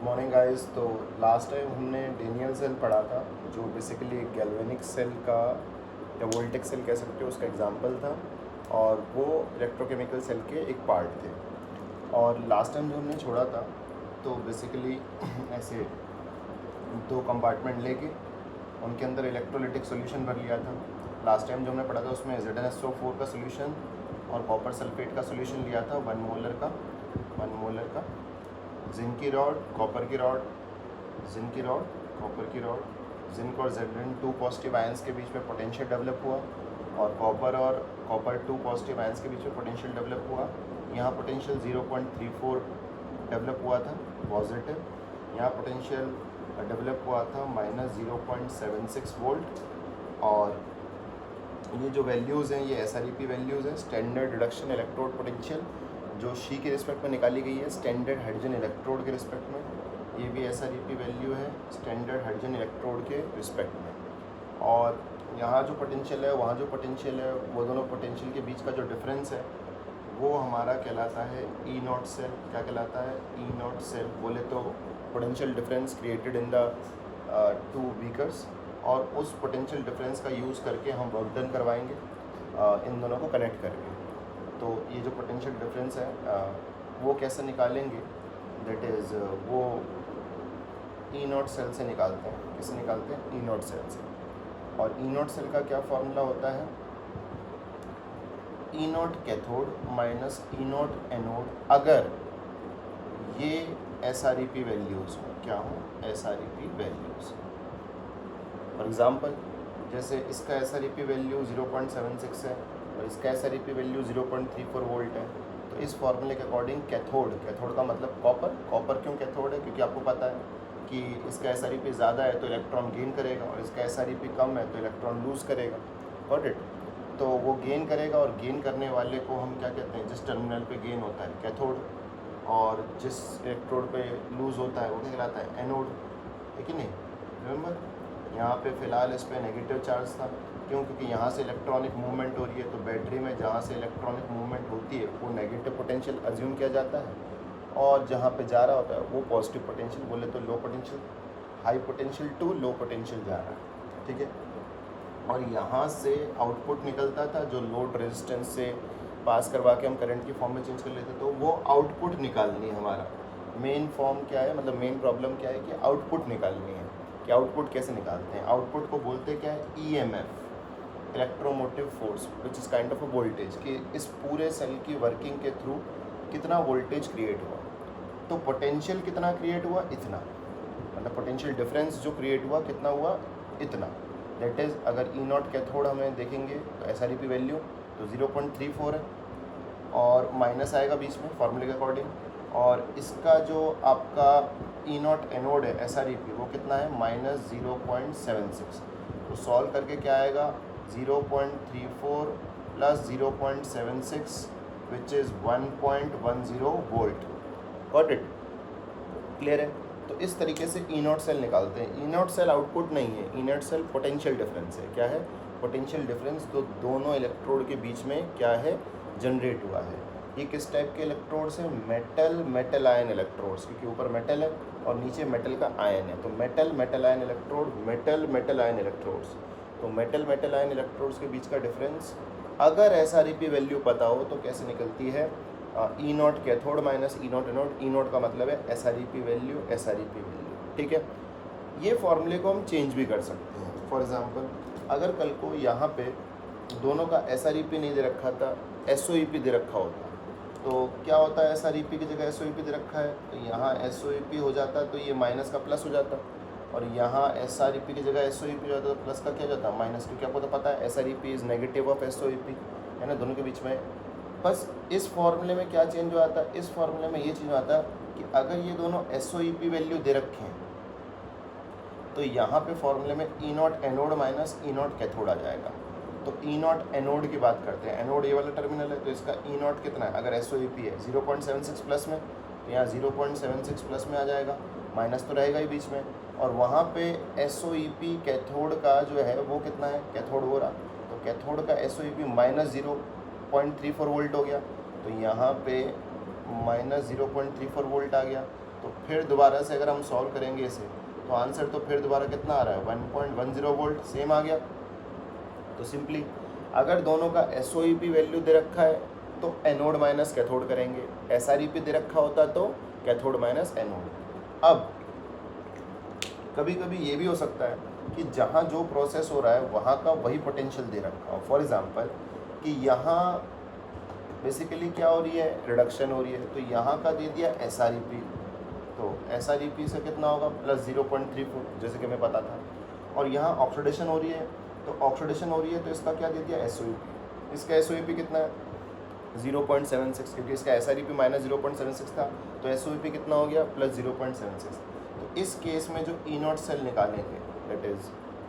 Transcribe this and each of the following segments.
Morning guys. तो last time हमने Daniel cell पढ़ा था, जो बेसिकली एक गैल्वेनिक सेल का या वोल्टेक सेल कह सकते हो, उसका एग्जांपल था, और वो इलेक्ट्रोकेमिकल सेल के एक पार्ट थे। और लास्ट टाइम जो हमने छोड़ा था, तो बेसिकली ऐसे दो कंपार्टमेंट लेके उनके अंदर इलेक्ट्रोलिटिक सॉल्यूशन भर लिया था। लास्ट टाइम जो हमने पढ़ा था उसमें ZnSO4 का सॉल्यूशन और कॉपर सल्फेट का सॉल्यूशन लिया था, 1 मोलर का जिंक की रॉड, कॉपर की रॉड, जिंक की रॉड, कॉपर की रॉड, जिंक और Zn 2 पॉजिटिव आयंस के बीच में पोटेंशियल डेवलप हुआ, और कॉपर 2 पॉजिटिव आयंस के बीच में पोटेंशियल डेवलप हुआ। यहाँ पोटेंशियल 0.34 डेवलप हुआ था पॉजिटिव, यहाँ पोटेंशियल डेवलप हुआ था -0.76 वोल्ट। और ये जो वैल्यूज़ हैं ये SREP वैल्यूज़ हैं, स्टैंडर्ड रिडक्शन इलेक्ट्रोड पोटेंशियल, जो शी के रिस्पेक्ट में निकाली गई है स्टैंडर्ड हाइड्रोजन इलेक्ट्रोड के रिस्पेक्ट में। ये भी SREP वैल्यू है स्टैंडर्ड हाइड्रोजन इलेक्ट्रोड के रिस्पेक्ट में। और यहाँ जो पोटेंशियल है, वहाँ जो पोटेंशियल है, वो दोनों पोटेंशियल के बीच का जो डिफरेंस है वो हमारा कहलाता है E0 सेल। क्या कहलाता है? E0 cell. बोले तो potential difference created in the two beakers, और उस पोटेंशियल डिफरेंस का यूज़ करके हम वर्क डन करवाएंगे इन दोनों को कनेक्ट करके। तो ये जो पोटेंशियल डिफरेंस है वो कैसे निकालेंगे, दैट इज़ वो E0 सेल से निकालते हैं। किससे निकालते हैं? E0 सेल से। और E0 सेल का क्या फॉर्मूला होता है? E0 cathode minus E0 anode, अगर ये SREP वैल्यूज़ हो। क्या हो? SREP values. फॉर एग्ज़ाम्पल, जैसे इसका SREP वैल्यू 0.76 है और इसका SREP वैल्यू 0.34 वोल्ट है। तो इस फॉर्मूले के अकॉर्डिंग कैथोड का मतलब कॉपर क्यों कैथोड है? क्योंकि आपको पता है कि इसका SREP ज़्यादा है तो इलेक्ट्रॉन गेन करेगा, और इसका SREP कम है तो इलेक्ट्रॉन लूज़ करेगा। Got it? तो वो गेन करेगा, और गेन करने वाले को हम क्या कहते हैं? जिस टर्मिनल पे गेन होता है कैथोड, और जिस इलेक्ट्रोड पे लूज़ होता है वो क्या कहलाता है? एनोड। है कि नहीं? रिमेंबर, यहाँ पे फ़िलहाल इस पर नेगेटिव चार्ज था। क्यों? क्योंकि यहाँ से इलेक्ट्रॉनिक मूवमेंट हो रही है, तो बैटरी में जहाँ से इलेक्ट्रॉनिक मूवमेंट होती है वो नेगेटिव पोटेंशियल अज्यूम किया जाता है, और जहाँ पे जा रहा होता है वो पॉजिटिव पोटेंशियल, बोले तो low potential, high potential to low potential जा रहा है। ठीक है? और यहाँ से आउटपुट निकलता था जो लोड रेजिस्टेंस से पास करवा के हम करंट की फॉर्म में चेंज कर लेते। तो वो आउटपुट निकालनी है। हमारा मेन फॉर्म क्या है, मतलब मेन प्रॉब्लम क्या है कि आउटपुट निकालनी है। कि आउटपुट कैसे निकालते हैं? आउटपुट को बोलते क्या है? EMF, electromotive force, which is kind of a voltage, कि इस पूरे सेल की वर्किंग के थ्रू कितना वोल्टेज क्रिएट हुआ। तो पोटेंशियल कितना क्रिएट हुआ? इतना। मतलब पोटेंशियल डिफरेंस जो क्रिएट हुआ कितना हुआ? इतना। दैट इज़, अगर E0 कैथोड हमें देखेंगे तो SREP वैल्यू तो 0.34 है, और माइनस आएगा बीच में फॉर्मूले के अकॉर्डिंग, और इसका जो आपका E0 एनोड है SREP वो कितना है? -0.76। तो सॉल्व करके क्या आएगा? 0.34 plus 0.76 which is 1.10 volt. Got it? Clear है? तो इस तरीके से E0 सेल निकालते हैं। E0 सेल आउटपुट नहीं है, E0 सेल पोटेंशियल डिफरेंस है। क्या है? पोटेंशियल डिफरेंस तो दोनों इलेक्ट्रोड के बीच में क्या है? जनरेट हुआ है। ये किस टाइप के इलेक्ट्रोड्स हैं? मेटल आयन इलेक्ट्रोड्स, क्योंकि ऊपर मेटल है और नीचे मेटल का आयन है। तो metal ion electrode, metal ion electrodes. तो मेटल आयन इलेक्ट्रोड्स के बीच का डिफरेंस अगर SREP वैल्यू पता हो तो कैसे निकलती है? E0 cathode minus E0 anode. E0 का मतलब है SREP वैल्यू। ठीक है? ये फॉर्मूले को हम चेंज भी कर सकते हैं। फॉर एग्जांपल, अगर कल को यहाँ पे दोनों का SREP नहीं दे रखा था, SOEP दे रखा होता, तो क्या होता है? SREP की जगह SOEP दे रखा है तो यहाँ SOEP हो जाता, तो ये माइनस का प्लस हो जाता, और यहाँ SREP की जगह SOEP हो जाता तो प्लस का क्या हो जाता? माइनस। क्योंकि आपको तो पता है SREP is negative of SOEP, है ना, दोनों के बीच में। बस इस फॉर्मूले में क्या चेंज हो आता है? इस फॉर्मूले में ये चेंज आता है कि अगर ये दोनों SOEP वैल्यू दे रखे हैं तो यहाँ पे फॉर्मूले में E0 anode minus E0 cathode आ जाएगा। तो E0 एनोड की बात करते हैं। एनोड ये वाला टर्मिनल है, तो इसका E0 कितना है? अगर SOEP है 0.76 प्लस में, तो यहाँ 0.76 प्लस में आ जाएगा, माइनस तो रहेगा ही बीच में। और वहाँ पे SOEP कैथोड का जो है वो कितना है? कैथोड हो रहा, तो कैथोड का SOEP -0.34 वोल्ट हो गया, तो यहाँ पे -0.34 वोल्ट आ गया। तो फिर दोबारा से अगर हम सॉल्व करेंगे इसे तो आंसर तो फिर दोबारा कितना आ रहा है 1.10 वोल्ट सेम आ गया। तो सिंपली अगर दोनों का SOEP वैल्यू दे रखा है तो एनोड माइनस कैथोड करेंगे, SREP दे रखा होता तो कैथोड माइनस एनोड। अब कभी कभी ये भी हो सकता है कि जहाँ जो प्रोसेस हो रहा है वहाँ का वही पोटेंशियल दे रखा हो। फॉर एग्जांपल कि यहाँ बेसिकली क्या हो रही है, रिडक्शन हो रही है, तो यहाँ का दे दिया SREP, तो SREP से कितना होगा प्लस 0.34 जैसे कि हमें पता था। और यहाँ ऑक्सीडेशन हो रही है, तो ऑक्सीडेशन हो रही है तो इसका क्या दे दिया SOEP। इसका SOEP कितना है 0.76, क्योंकि इसका SREP माइनस 0.76 था, तो SOEP कितना हो गया प्लस 0.76। तो इस केस में जो E0 सेल निकालेंगे, दैट इज़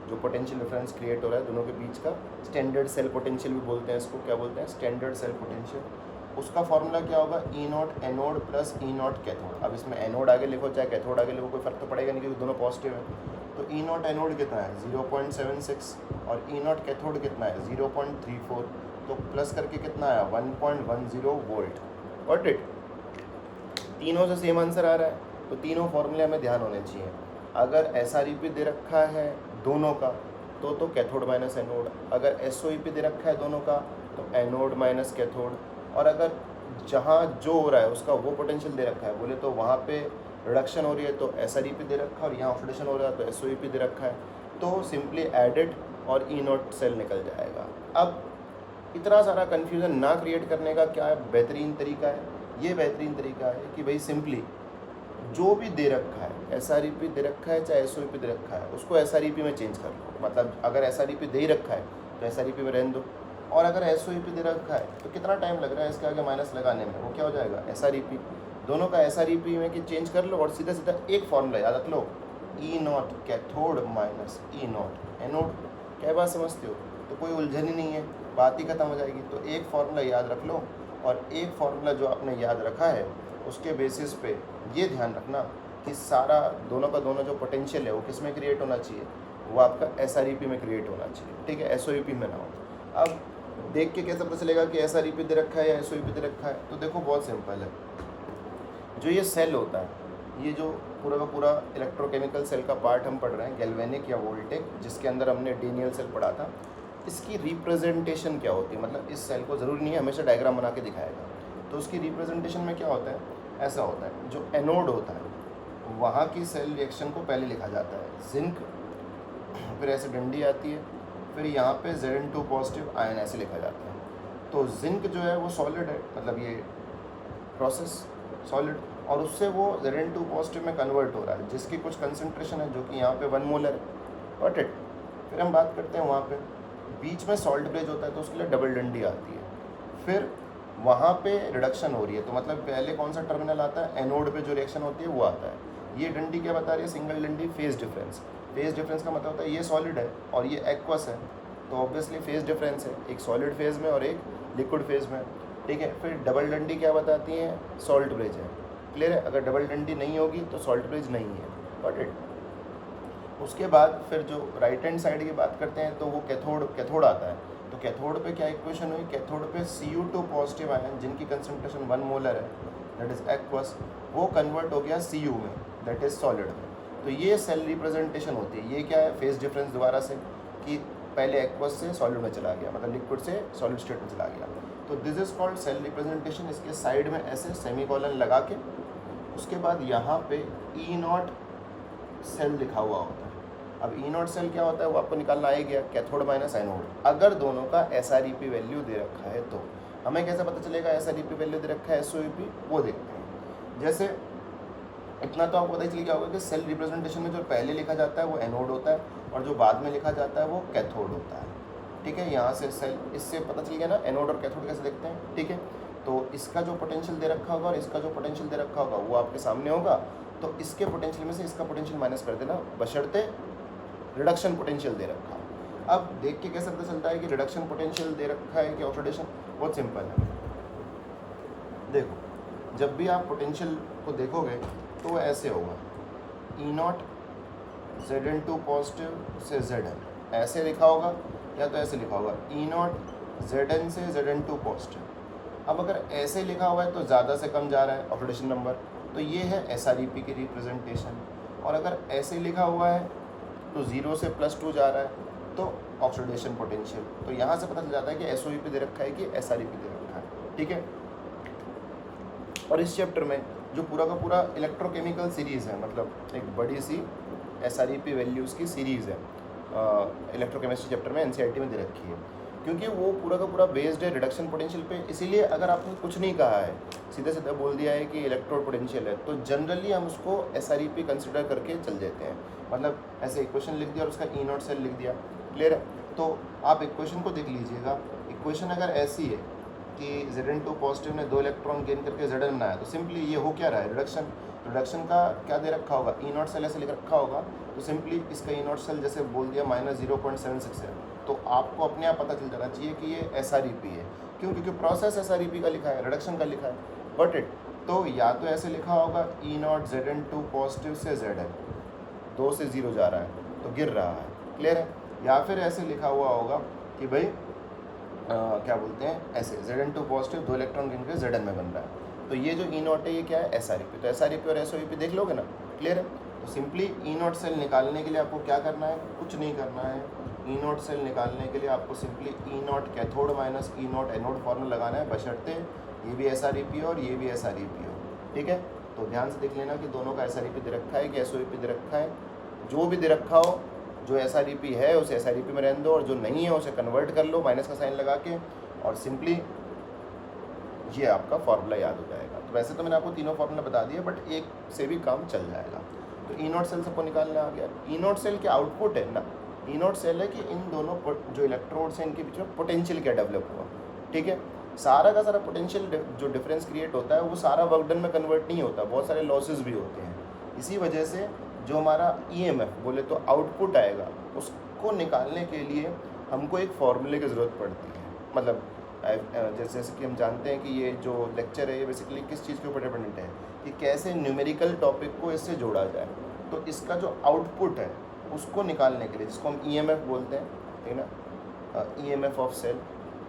जो पोटेंशियल डिफरेंस क्रिएट हो रहा है दोनों के बीच का, स्टैंडर्ड सेल पोटेंशियल भी बोलते हैं इसको, क्या बोलते हैं स्टैंडर्ड सेल पोटेंशियल, उसका फॉर्मूला क्या होगा E0 anode plus E0 cathode. अब इसमें एनोड आगे लिखो चाहे कैथोड आगे लिखो कोई फर्क तो पड़ेगा नहीं क्योंकि दोनों पॉजिटिव है। तो E0 एनोड कितना है 0.76 और E0 कैथोड कितना है 0.34, तो प्लस करके कितना आया 1.10 वोल्ट। Got it. तीनों से सेम आंसर आ रहा है, तो तीनों फॉर्मूले हमें ध्यान होने चाहिए। अगर SREP दे रखा है दोनों का तो कैथोड माइनस एनोड, अगर SOEP दे रखा है दोनों का तो एनोड माइनस कैथोड, और अगर जहाँ जो हो रहा है उसका वो पोटेंशियल दे रखा है बोले तो वहाँ पे रिडक्शन हो रही है तो SREP दे रखा है, और यहाँ ऑक्सीडेशन हो रहा है तो SOEP दे रखा है, तो सिंपली एडेड और E0 सेल निकल जाएगा। अब इतना सारा कन्फ्यूज़न ना क्रिएट करने का क्या बेहतरीन तरीका है, ये बेहतरीन तरीका है कि भाई सिंपली जो भी दे रखा है SREP दे रखा है चाहे SOEP दे रखा है उसको SREP में चेंज कर लो। मतलब अगर SREP दे ही रखा है तो SREP में रहने दो, और अगर SOEP दे रखा है तो कितना टाइम लग रहा है इसके आगे माइनस लगाने में, वो क्या हो जाएगा SREP। दोनों का SREP में कि चेंज कर लो और सीधा सीधा एक फॉर्मूला याद रख लो E0 cathode minus E0 anode. क्या बात समझते हो, तो कोई उलझन ही नहीं है, बात ही खत्म हो जाएगी। तो एक फार्मूला याद रख लो, और एक फार्मूला जो आपने याद रखा है उसके बेसिस पे ये ध्यान रखना कि सारा दोनों का दोनों जो पोटेंशियल है वो किस में क्रिएट होना चाहिए, वो आपका SREP में क्रिएट होना चाहिए, ठीक है, SOEP में ना हो। अब देख के कैसे पता चलेगा कि SREP दे रखा है या SOEP दे रखा है, तो देखो बहुत सिंपल है। जो ये सेल होता है, ये जो पूरा का पूरा इलेक्ट्रोकेमिकल सेल का पार्ट हम पढ़ रहे हैं, गैल्वेनिक या वोल्टेक, जिसके अंदर हमने डीनियल सेल पढ़ा था, इसकी रिप्रेजेंटेशन क्या होती है। मतलब इस सेल को ज़रूरी नहीं है हमेशा डायग्राम बना के दिखाएगा, तो उसकी रिप्रेजेंटेशन में क्या होता है, ऐसा होता है जो एनोड होता है वहाँ की सेल रिएक्शन को पहले लिखा जाता है जिंक, फिर ऐसे डंडी आती है, फिर यहाँ पे Zn2 पॉजिटिव आयन ऐसे लिखा जाता है। तो जिंक जो है वो सॉलिड है, मतलब ये प्रोसेस सॉलिड, और उससे वो Zn2 पॉजिटिव में कन्वर्ट हो रहा है जिसकी कुछ कंसंट्रेशन है जो कि यहाँ पे 1 मोलर है। Got it. फिर हम बात करते हैं वहाँ पे बीच में सॉल्ट ब्रिज होता है तो उसके लिए डबल डंडी आती है, फिर वहाँ पे रिडक्शन हो रही है, तो मतलब पहले कौन सा टर्मिनल आता है, एनोड पे जो रिएक्शन होती है वो आता है। ये डंडी क्या बता रही है, सिंगल डंडी फेज डिफरेंस। फेज डिफरेंस का मतलब होता है ये सॉलिड है और ये एक्वस है, तो ऑब्वियसली फेज डिफरेंस है, एक सॉलिड फेज में और एक लिक्विड फेज में, ठीक है। फिर डबल डंडी क्या बताती है, सॉल्ट ब्रिज है, क्लियर है। अगर डबल डंडी नहीं होगी तो सॉल्ट ब्रिज नहीं है, गॉट इट। उसके बाद फिर जो राइट हैंड साइड की बात करते हैं तो वो कैथोड आता है, तो कैथोड पे क्या इक्वेशन हुई, कैथोड पे Cu2 पॉजिटिव आयन जिनकी कंसंट्रेशन 1 मोलर है, दैट इज एक्वस, वो कन्वर्ट हो गया Cu में, दैट इज सॉलिड में। तो ये सेल रिप्रेजेंटेशन होती है। ये क्या है, फेज डिफरेंस दोबारा से, कि पहले एक्वस से सॉलिड में चला गया, मतलब लिक्विड से सॉलिड स्टेट में चला गया, तो this is called cell representation. इसके साइड में ऐसे सेमीकोलन लगा के उसके बाद यहाँ पे E0 सेल लिखा हुआ होता है। अब E0 सेल क्या होता है वो आपको निकालना आ ही गया, कैथोड माइनस एनोड। अगर दोनों का SREP वैल्यू दे रखा है तो हमें कैसे पता चलेगा SREP वैल्यू दे रखा है SOEP, वो देखते हैं। जैसे इतना तो आपको पता ही चल गया होगा कि सेल रिप्रेजेंटेशन में जो पहले लिखा जाता है वो एनोड होता है और जो बाद में लिखा जाता है वो कैथोड होता है, ठीक है। यहाँ से सेल, इससे पता चल गया ना एनोड और कैथोड कैसे देखते हैं, ठीक है। तो इसका जो पोटेंशियल दे रखा होगा और इसका जो पोटेंशियल दे रखा होगा वो आपके सामने होगा, तो इसके पोटेंशियल में से इसका पोटेंशियल माइनस कर देना, बशर्ते रिडक्शन पोटेंशियल दे रखा हो। अब देख के कैसे पता चलता है कि रिडक्शन पोटेंशियल दे रखा है कि ऑक्सीडेशन, बहुत सिंपल है। देखो जब भी आप पोटेंशियल को देखोगे तो वो ऐसे होगा, E0 Zn2 पॉजिटिव से Zn, ऐसे लिखा होगा, या तो ऐसे लिखा होगा E0 Zn से Zn2 पॉजिटिव। अब अगर ऐसे लिखा हुआ है तो ज़्यादा से कम जा रहा है ऑक्सीडेशन नंबर, तो ये है SREP की रिप्रेजेंटेशन। और अगर ऐसे लिखा हुआ है तो 0 से +2 जा रहा है तो ऑक्सीडेशन पोटेंशियल। तो यहाँ से पता चल जाता है कि SOEP दे रखा है कि SREP दे रखा है, ठीक है। और इस चैप्टर में जो पूरा का पूरा इलेक्ट्रोकेमिकल सीरीज़ है, मतलब एक बड़ी सी SREP वैल्यूज़ की सीरीज़ है, इलेक्ट्रोकेमिस्ट्री चैप्टर में NCERT में दे रखी है, क्योंकि वो पूरा का पूरा बेस्ड है रिडक्शन पोटेंशियल पे। इसीलिए अगर आपने कुछ नहीं कहा है, सीधे सीधे बोल दिया है कि इलेक्ट्रोड पोटेंशियल है, तो जनरली हम उसको SREP कंसिडर करके चल देते हैं। मतलब ऐसे इक्वेशन लिख दिया और उसका E0 सेल लिख दिया, क्लियर है। तो आप इक्वेशन को देख लीजिएगा। इक्वेशन अगर ऐसी है कि Zn2 पॉजिटिव ने 2 इलेक्ट्रॉन गेन करके Zn बनाया, तो सिंपली ये हो क्या रहा है, रिडक्शन। रिडक्शन का क्या दे रखा होगा, E0 सेल ऐसे लिख रखा होगा, तो सिंपली इसका E0 सेल जैसे बोल दिया -0.76 है, तो आपको अपने आप पता चल जाना चाहिए कि ये SREP है। क्यों? क्योंकि प्रोसेस SREP का लिखा है, रिडक्शन का लिखा है। बट इट तो या तो ऐसे लिखा होगा E0 Zn2 पॉजिटिव से Zn 2 से 0 जा रहा है तो गिर रहा है, क्लियर है। या फिर ऐसे लिखा हुआ होगा कि भाई क्या बोलते हैं, ऐसे Zn2 पॉजिटिव 2 इलेक्ट्रॉन गिन के Zn में बन रहा है, तो ये जो E0 है ये क्या है, SREP। तो SREP और SOEP देख लोगे ना, क्लियर है। तो सिंपली E0 सेल निकालने के लिए आपको क्या करना है, कुछ नहीं करना है। E0 सेल निकालने के लिए आपको simply E0 cathode minus E0 anode formula लगाना है, बशर्ते ये भी SREP हो और ये भी SREP हो, ठीक है। तो ध्यान से देख लेना कि दोनों का SREP दे रखा है कि SOEP दे रखा है। जो भी दे रखा हो, जो SREP है उसे SREP में रहने दो, और जो नहीं है उसे कन्वर्ट कर लो माइनस का साइन लगा के, और सिंपली ये आपका फार्मूला याद हो जाएगा। तो वैसे तो मैंने आपको तीनों फार्मूला बता दिए, बट एक से भी काम चल जाएगा। तो E0 सेल सबको निकालना आ गया। E0 सेल के आउटपुट है ना, E0 सेल है कि इन दोनों जो इलेक्ट्रोड्स हैं इनके बीच में पोटेंशियल क्या डेवलप हुआ, ठीक है। सारा का सारा पोटेंशियल जो डिफरेंस क्रिएट होता है वो सारा वर्क डन में कन्वर्ट नहीं होता, बहुत सारे लॉसेस भी होते हैं। इसी वजह से जो हमारा EMF बोले तो आउटपुट आएगा, उसको निकालने के लिए हमको एक फॉर्मूले की ज़रूरत पड़ती है। मतलब जैसे कि हम जानते हैं कि ये जो लेक्चर है ये बेसिकली किस चीज़ के ऊपर डिपेंडेंट है कि कैसे न्यूमेरिकल टॉपिक को इससे जोड़ा जाए। तो इसका जो आउटपुट है उसको निकालने के लिए, जिसको हम EMF बोलते हैं, ठीक है ना, EMF ऑफ सेल,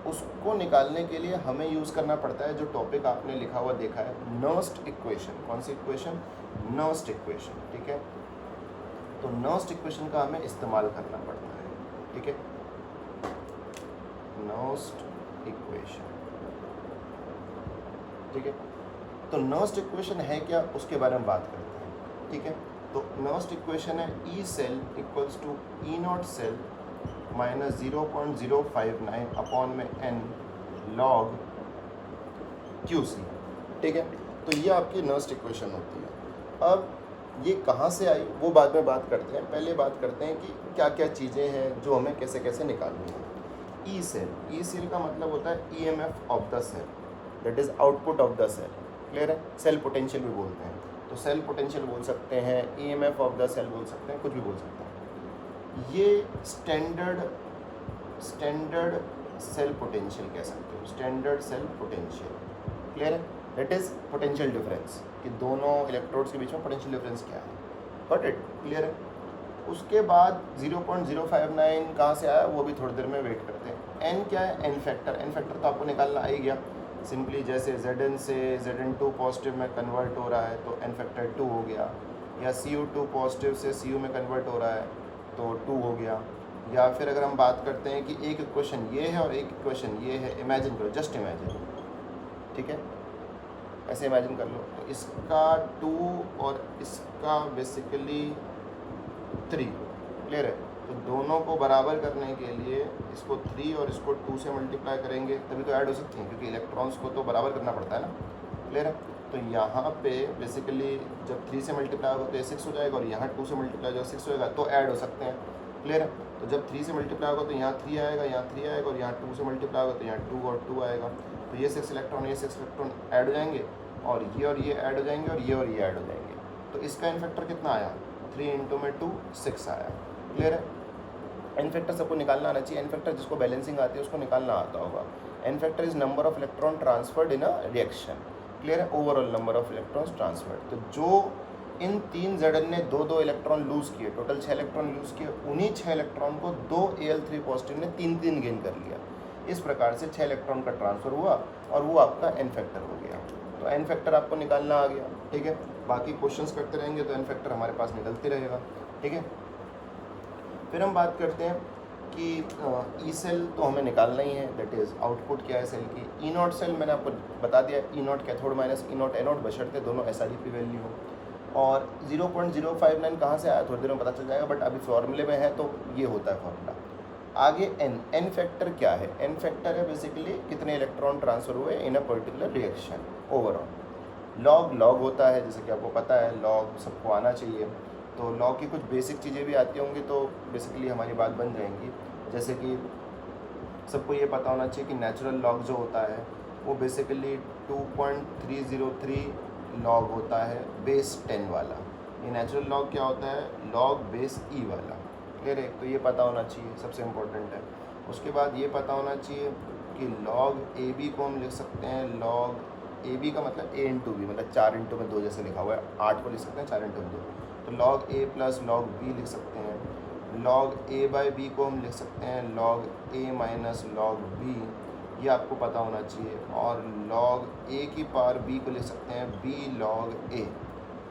उसको निकालने के लिए हमें यूज़ करना पड़ता है जो टॉपिक आपने लिखा हुआ देखा है, नर्स्ट इक्वेशन। कौन सी इक्वेशन? नर्स्ट इक्वेशन, ठीक है। तो नर्स्ट इक्वेशन का हमें इस्तेमाल करना पड़ता है, ठीक है। नर्स्ट इक्वेशन, ठीक है। तो नर्स्ट इक्वेशन है क्या, उसके बारे में बात करते हैं, ठीक है। तो नर्स्ट इक्वेशन है E cell equals to E0 cell minus 0.059 upon में n log QC, ठीक है। तो ये आपकी नर्स्ट इक्वेशन होती है। अब ये कहाँ से आई वो बाद में बात करते हैं, पहले बात करते हैं कि क्या क्या चीज़ें हैं जो हमें कैसे कैसे निकालनी है। E सेल का मतलब होता है EMF of the cell, that is output of the cell, clear है। सेल पोटेंशियल भी बोलते हैं, तो सेल पोटेंशियल बोल सकते हैं, EMF ऑफ द सेल बोल सकते हैं, कुछ भी बोल सकते हैं। ये स्टैंडर्ड सेल पोटेंशियल कह सकते हो, स्टैंडर्ड सेल पोटेंशियल, क्लियर है। दैट इज़ पोटेंशियल डिफरेंस, कि दोनों इलेक्ट्रोड्स के बीच में पोटेंशियल डिफरेंस क्या है, बट इट क्लियर है। उसके बाद 0.059 कहाँ से आया वो भी थोड़ी देर में वेट करते हैं। n क्या है, n फैक्टर तो आपको निकालना आ ही गया। सिंपली जैसे Zn से Zn2 पॉजिटिव में कन्वर्ट हो रहा है तो n फैक्टर 2 हो गया, या Cu2 पॉजिटिव से Cu में कन्वर्ट हो रहा है तो 2 हो गया। या फिर अगर हम बात करते हैं कि एक इक्वेशन ये है और एक इक्वेशन ये है, इमेजिन करो, जस्ट इमेजिन, ठीक है, ऐसे इमेजिन कर लो। तो इसका 2 और इसका बेसिकली 3, क्लियर है। तो दोनों को बराबर करने के लिए इसको 3 और इसको 2 से मल्टीप्लाई करेंगे तभी तो ऐड हो सकती हैं, क्योंकि इलेक्ट्रॉन्स को तो बराबर करना पड़ता है ना, क्लियर है। तो यहाँ पे बेसिकली जब 3 से मल्टीप्लाई होगा तो ये 6 हो जाएगा, और यहाँ 2 से मल्टीप्लाई जब 6 होगा तो ऐड हो सकते हैं, क्लियर है। तो जब 3 से मल्टीप्लाई होगा तो यहाँ 3 आएगा, यहाँ 3 आएगा, और यहाँ 2 से मल्टीप्लाई होगा तो यहाँ 2 और 2 आएगा। तो ये 6 इलेक्ट्रॉन ऐड हो जाएंगे, और ये ऐड हो जाएंगे, और ये ऐड हो जाएंगे। तो इसका इन फैक्टर कितना आया, 3 × में 2 6 आया, क्लियर है। एन फैक्टर सबको निकालना आना चाहिए। एन फैक्टर जिसको बैलेंसिंग आती है उसको निकालना आता होगा। N factor is number of electron transferred in a reaction, clear है, overall number of electrons transferred. तो जो इन 3 Zn ने 2-2 इलेक्ट्रॉन लूज़ किए, टोटल 6 इलेक्ट्रॉन लूज़ किए, उन्हीं 6 इलेक्ट्रॉन को 2 Al3 पॉजिटिव ने 3-3 गेन कर लिया। इस प्रकार से 6 इलेक्ट्रॉन का ट्रांसफ़र हुआ और वो आपका एन फैक्टर हो गया। तो एन फैक्टर आपको निकालना आ गया, ठीक है। बाकी क्वेश्चंस करते रहेंगे तो एन फैक्टर हमारे पास निकलते रहेगा, ठीक है। फिर हम बात करते हैं कि ई सेल तो हमें निकालना ही है, दैट इज़ आउटपुट क्या है सेल की। ई नॉट सेल मैंने आपको बता दिया, ई नॉट कैथोड माइनस ई नॉट एनोड, बशर्ते दोनों SREP वैल्यू हो। और 0.059 कहाँ से आया थोड़ी देर में पता चल जाएगा, बट अभी फॉर्मूले में है तो ये होता है फॉर्मूला। आगे एन फैक्टर क्या है? एन फैक्टर है बेसिकली कितने इलेक्ट्रॉन ट्रांसफर हुए in a particular reaction overall. Log होता है, जैसे कि आपको पता है लॉग सबको आना चाहिए, तो लॉग की कुछ बेसिक चीज़ें भी आती होंगी तो बेसिकली हमारी बात बन जाएंगी। जैसे कि सबको ये पता होना चाहिए कि नेचुरल लॉग जो होता है वो बेसिकली 2.303 लॉग होता है बेस 10 वाला। ये नेचुरल लॉग क्या होता है? लॉग बेस ई वाला। क्लियर है? तो ये पता होना चाहिए, सबसे इम्पोर्टेंट है। उसके बाद ये पता होना चाहिए कि लॉग ए बी को हम लिख सकते हैं, लॉग ए बी का मतलब ए इंटू बी, मतलब 4 इंटू में 2 जैसे लिखा हुआ है, 8 को लिख सकते हैं 4 इंटू में 2, तो लॉग ए प्लस लॉग बी लिख सकते हैं। लॉग ए बाई बी को हम लिख सकते हैं लॉग ए माइनस लॉग बी, ये आपको पता होना चाहिए। और लॉग ए की पावर बी को लिख सकते हैं बी लॉग ए।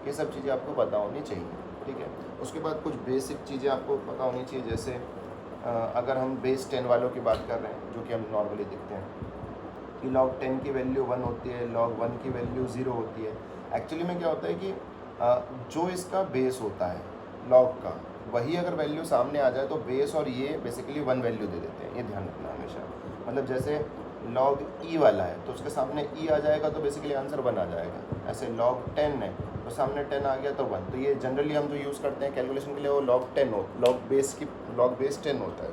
ये सब चीज़ें आपको पता होनी चाहिए, ठीक है। उसके बाद कुछ बेसिक चीज़ें आपको पता होनी चाहिए, जैसे अगर हम बेस 10 वालों की बात कर रहे हैं जो कि हम नॉर्मली देखते हैं कि लॉग 10 की वैल्यू 1 होती है, लॉग 1 की वैल्यू 0 होती है। एक्चुअली में क्या होता है कि जो इसका बेस होता है लॉग का, वही अगर वैल्यू सामने आ जाए तो बेस और ये बेसिकली 1 वैल्यू दे देते हैं, ये ध्यान रखना हमेशा। मतलब जैसे लॉग ई वाला है तो उसके सामने ई आ जाएगा तो बेसिकली आंसर 1 आ जाएगा। ऐसे लॉग 10 है तो सामने 10 आ गया तो 1। तो ये जनरली हम जो यूज़ करते हैं कैलकुलेशन के लिए वो लॉग 10 हो, लॉग बेस 10 होता है,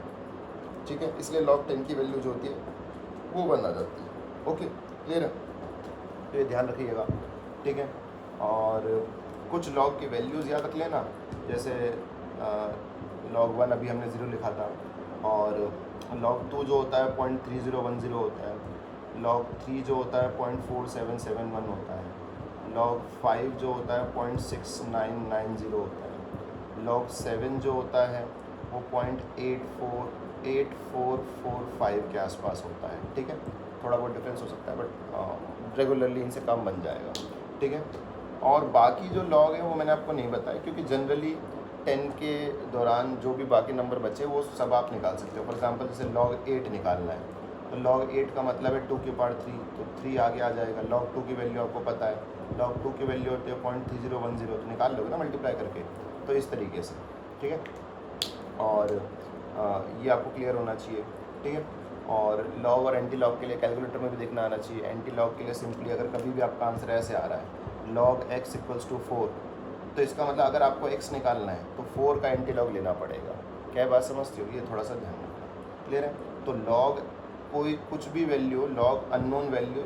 ठीक है। इसलिए लॉग 10 की वैल्यू जो होती है वो 1 आ जाती है। ओके, क्लियर है? तो ये ध्यान रखिएगा, ठीक है। और कुछ लॉग की वैल्यूज़ याद रख लेना, जैसे लॉग 1 अभी हमने 0 लिखा था, और लॉग 2 जो होता है 0.3010 होता है, लॉग 3 जो होता है 0.4771 होता है, लॉग 5 जो होता है 0.6990 होता है, लॉग 7 जो होता है वो 0.8445 के आसपास होता है, ठीक है। थोड़ा बहुत डिफरेंस हो सकता है बट रेगुलरली इनसे काम बन जाएगा, ठीक है। और बाकी जो लॉग है वो मैंने आपको नहीं बताया, क्योंकि जनरली 10 के दौरान जो भी बाकी नंबर बचे वो सब आप निकाल सकते हो। फॉर एग्जांपल जैसे log 8 निकालना है तो log 8 का मतलब है 2 की पावर 3, तो 3 आगे आ जाएगा। log 2 की वैल्यू आपको पता है, log 2 की वैल्यू होती है 0.3010, तो निकाल लोगे ना मल्टीप्लाई करके। तो इस तरीके से, ठीक है। और ये आपको क्लियर होना चाहिए, ठीक है। और लॉग और एंटी लॉग के लिए कैलकुलेटर में भी देखना आना चाहिए। एंटी लॉग के लिए सिंपली अगर कभी भी आपका आंसर ऐसे आ रहा है log x = 4, तो इसका मतलब अगर आपको x निकालना है तो 4 का एंटी लॉग लेना पड़ेगा। क्या बात समझते हो? ये थोड़ा सा ध्यान रखना, क्लियर है? तो लॉग कोई कुछ भी वैल्यू, लॉग अननोन वैल्यू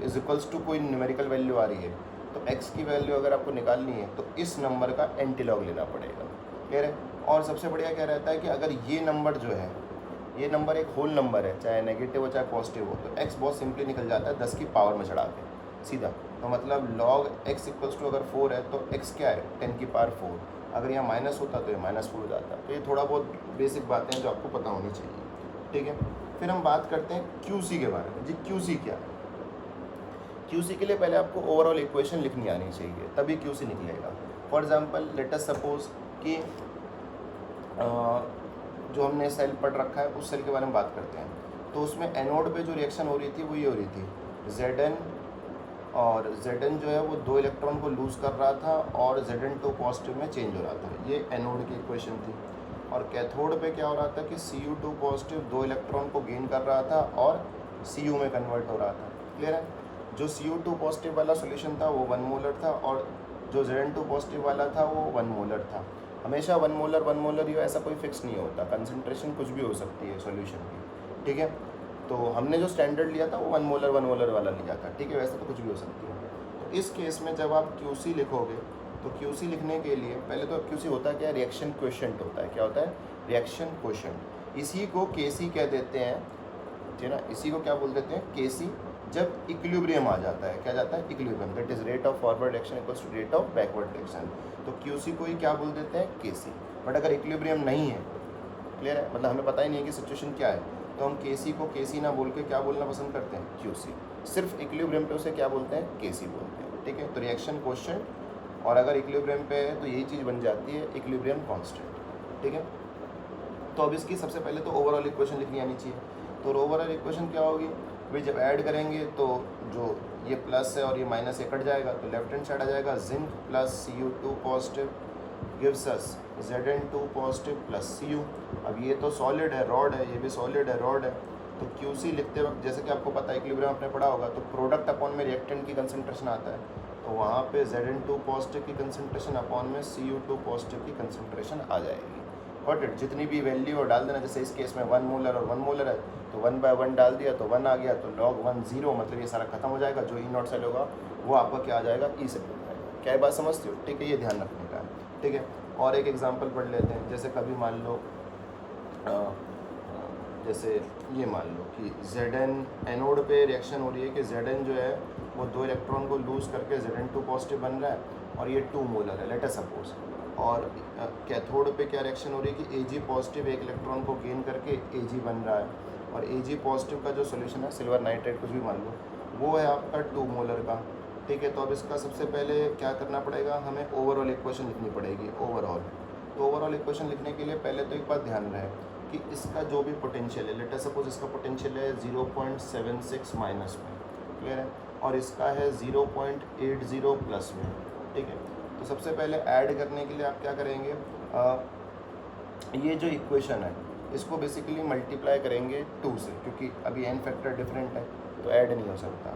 = कोई न्यूमेरिकल वैल्यू आ रही है तो x की वैल्यू अगर आपको निकालनी है तो इस नंबर का एंटी लॉग लेना पड़ेगा, क्लियर है? और सबसे बढ़िया क्या रहता है कि अगर ये नंबर जो है, ये नंबर एक होल नंबर है, चाहे नेगेटिव हो चाहे पॉजिटिव हो, तो x बहुत सिंपली निकल जाता है 10 की पावर में चढ़ा के सीधा। तो मतलब log x = अगर 4 है तो x क्या है 10 की पावर 4, अगर यहाँ माइनस होता तो ये -4 हो जाता। तो ये थोड़ा बहुत बेसिक बातें हैं जो आपको पता होनी चाहिए, ठीक है। फिर हम बात करते हैं QC के बारे में। जी QC क्या है? QC के लिए पहले आपको ओवरऑल इक्वेशन लिखनी आनी चाहिए, तभी QC निकलेगा। For example let us suppose कि जो हमने सेल पढ़ रखा है उस सेल के बारे में बात करते हैं। तो उसमें एनोड पे जो रिएक्शन हो रही थी वो ये हो रही थी, Zn, और Zn जो है वो 2 इलेक्ट्रॉन को लूज़ कर रहा था और Zn2 पॉजिटिव में चेंज हो रहा था। ये एनोड की इक्वेशन थी। और कैथोड पे क्या हो रहा था कि Cu2 पॉजिटिव 2 इलेक्ट्रॉन को गेन कर रहा था और Cu में कन्वर्ट हो रहा था, क्लियर है? जो Cu2 पॉजिटिव वाला सोल्यूशन था वो 1 मोलर था और जो Zn2 पॉजिटिव वाला था वो 1 मोलर था। हमेशा 1 मोलर ही हो ऐसा कोई फिक्स नहीं होता, कंसंट्रेशन कुछ भी हो सकती है सॉल्यूशन की, ठीक है। तो हमने जो स्टैंडर्ड लिया था वो 1 मोलर वाला लिया था, ठीक है। वैसे तो कुछ भी हो सकती है। तो इस केस में जब आप QC लिखोगे तो QC लिखने के लिए पहले तो QC होता है क्या? रिएक्शन क्वोशिएंट होता है। क्या होता है? Reaction quotient. इसी को KC कह देते हैं, ठीक है ना। इसी को क्या बोल देते हैं? KC। जब इक्विलिब्रियम आ जाता है, क्या जाता है? Equilibrium, that is rate of forward reaction = rate of backward reaction. तो QC को ही क्या बोल देते हैं? KC। बट अगर इक्विलिब्रियम नहीं है, क्लियर है, मतलब हमें पता ही नहीं है कि सिचुएशन क्या है, तो हम KC को KC ना बोल के क्या बोलना पसंद करते हैं? QC। सिर्फ इक्विलिब्रियम पे उसे क्या बोलते हैं? KC बोलते हैं, ठीक है। तो रिएक्शन क्वोशिएंट और अगर इक्विलिब्रियम पे है तो यही चीज़ बन जाती है इक्विलिब्रियम कांस्टेंट। ठीक है, तो अब इसकी सबसे पहले तो ओवरऑल इक्वेशन लिखनी आनी चाहिए। तो ओवरऑल इक्वेशन क्या होगी भाई, जब ऐड करेंगे तो जो ये प्लस है और ये माइनस ये कट जाएगा, तो लेफ्ट हैंड साइड आ जाएगा zinc plus Cu2 positive gives us Zn2 positive plus Cu। अब ये तो सॉलिड है, रॉड है, ये भी सॉलिड है, रॉड है, तो Qc लिखते वक्त जैसे कि आपको पता है इक्विलिब्रियम आपने पढ़ा होगा, तो प्रोडक्ट अपॉन में रिएक्टेंट की कंसंट्रेशन आता है, तो वहाँ पे Zn2 पॉजिटिव की कंसंट्रेशन अपॉन में Cu2 पॉजिटिव की कंसंट्रेशन आ जाएगी। गॉट इट, जितनी भी वैल्यू और डाल देना, जैसे इस केस में 1 मोलर और 1 मोलर है, तो 1/1 डाल दिया तो 1 आ गया, तो log 1 0, मतलब ये सारा खत्म हो जाएगा, जो ई नॉट सेल होगा वो आपका क्या आ जाएगा, ई सेल हो जाएगा। क्या ये बात समझते हो? ठीक है, ये ध्यान रखने का है। ठीक है, और एक एग्जांपल पढ़ लेते हैं। जैसे कभी मान लो जैसे ये मान लो कि Zn एनोड पे रिएक्शन हो रही है कि Zn जो है वो 2 इलेक्ट्रॉन को लूज़ करके Zn2 पॉजिटिव बन रहा है, और ये 2 मोलर है, लेट अस सपोज। और कैथोड पे क्या रिएक्शन हो रही है कि Ag पॉजिटिव 1 इलेक्ट्रॉन को गेन करके Ag बन रहा है, और Ag पॉजिटिव का जो सोल्यूशन है सिल्वर नाइट्रेट कुछ भी मान लो, वो है आपका 2 मोलर का। ठीक है, तो अब इसका सबसे पहले क्या करना पड़ेगा, हमें ओवरऑल इक्वेशन लिखनी पड़ेगी। ओवरऑल, तो ओवरऑल इक्वेशन लिखने के लिए पहले तो एक बात ध्यान रहे कि इसका जो भी पोटेंशियल है, लेट अस सपोज इसका पोटेंशियल है 0.76 माइनस में, क्लियर है, और इसका है 0.80 प्लस में। ठीक है, तो सबसे पहले ऐड करने के लिए आप क्या करेंगे, ये जो इक्वेशन है इसको बेसिकली मल्टीप्लाई करेंगे 2 से, क्योंकि अभी n फैक्टर डिफरेंट है तो ऐड नहीं हो सकता,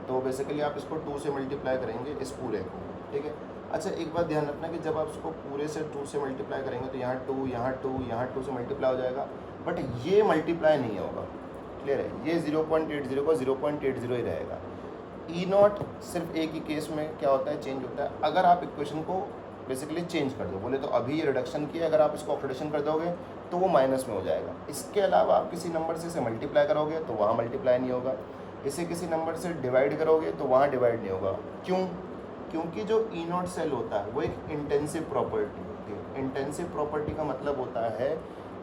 तो बेसिकली आप इसको 2 से मल्टीप्लाई करेंगे इस पूरे को। ठीक है, अच्छा एक बात ध्यान रखना कि जब आप इसको पूरे से 2 से मल्टीप्लाई करेंगे तो यहाँ 2 यहाँ 2 यहाँ 2 से मल्टीप्लाई हो जाएगा, बट ये मल्टीप्लाई नहीं होगा, क्लियर है, ये 0.80 को 0.80 ही रहेगा। ई नॉट सिर्फ एक ही केस में क्या होता है, चेंज होता है, अगर आप इक्वेशन को बेसिकली चेंज कर दो, बोले तो अभी ये रिडक्शन किया, अगर आप इसको ऑक्सीडेशन कर दोगे तो वो माइनस में हो जाएगा। इसके अलावा आप किसी नंबर से इसे मल्टीप्लाई करोगे तो वहाँ मल्टीप्लाई नहीं होगा, इसे किसी नंबर से डिवाइड करोगे तो वहाँ डिवाइड नहीं होगा। क्यों? क्योंकि जो ई नॉट सेल होता है वो एक इंटेंसिव प्रॉपर्टी होती है। इंटेंसिव प्रॉपर्टी का मतलब होता है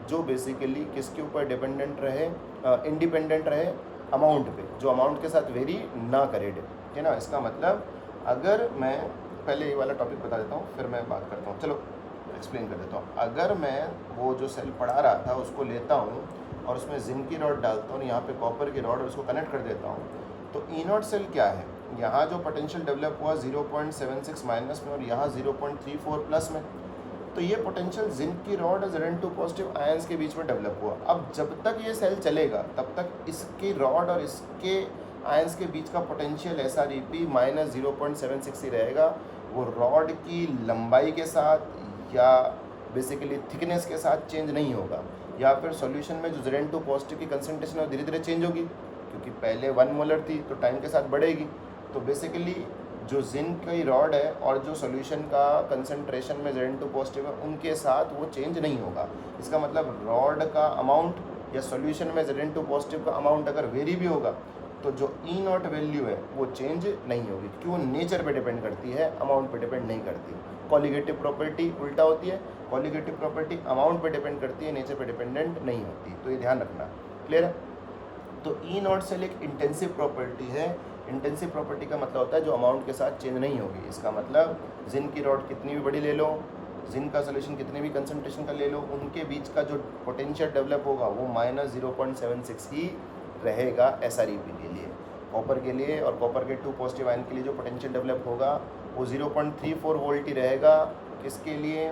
जो बेसिकली किसके ऊपर डिपेंडेंट रहे, इंडिपेंडेंट रहे अमाउंट पे, जो अमाउंट के साथ वेरी ना करे, ठीक है ना। इसका मतलब अगर मैं पहले ये वाला टॉपिक बता देता हूँ फिर मैं बात करता हूँ, चलो एक्सप्लेन कर देता हूँ। अगर मैं वो जो सेल पढ़ा रहा था उसको लेता हूँ और उसमें जिंक की रॉड डालता हूँ, यहाँ पे कॉपर की रॉड और उसको कनेक्ट कर देता हूँ, तो ई नॉट सेल क्या है, यहाँ जो पोटेंशियल डेवलप हुआ 0.76 माइनस में और यहाँ 0.34 प्लस में, तो ये पोटेंशियल जिंक की रॉड और Zn2 पॉजिटिव आयंस के बीच में डेवलप हुआ। अब जब तक ये सेल चलेगा तब तक इसकी रॉड और इसके आयंस के बीच का पोटेंशियल SrEp माइनस 0.76 ही रहेगा। वो रॉड की लंबाई के साथ या बेसिकली थिकनेस के साथ चेंज नहीं होगा, या फिर सॉल्यूशन में जो Zn2 पॉजिटिव की कंसंट्रेशन है धीरे धीरे चेंज होगी, क्योंकि पहले 1 मोलर थी तो टाइम के साथ बढ़ेगी। तो बेसिकली जो जिंक की रॉड है और जो सॉल्यूशन का कंसंट्रेशन में Zn2 पॉजिटिव है उनके साथ वो चेंज नहीं होगा। इसका मतलब रॉड का अमाउंट या सॉल्यूशन में Zn2 पॉजिटिव का अमाउंट अगर वेरी भी होगा तो जो ई नॉट वैल्यू है वो चेंज नहीं होगी। क्यों? नेचर पे डिपेंड करती है, अमाउंट पे डिपेंड नहीं करती। कॉलिगेटिव प्रॉपर्टी उल्टा होती है, कॉलिगेटिव प्रॉपर्टी अमाउंट पे डिपेंड करती है, नेचर पे डिपेंडेंट नहीं होती, तो ये ध्यान रखना, क्लियर है। तो ई नॉट सेल एक इंटेंसिव प्रॉपर्टी है। इंटेंसिव प्रॉपर्टी का मतलब होता है जो अमाउंट के साथ चेंज नहीं होगी। इसका मतलब जिंक की रॉड कितनी भी बड़ी ले लो, जिंक का सोल्यूशन कितने भी कंसंट्रेशन का ले लो, उनके बीच का जो पोटेंशियल डेवलप होगा वो माइनस 0.76 ही रहेगा SrEp के लिए। कॉपर के लिए और कॉपर के 2 पॉजिटिव आयन के लिए जो पोटेंशियल डेवलप होगा वो 0.34 वोल्ट ही रहेगा। किसके लिए?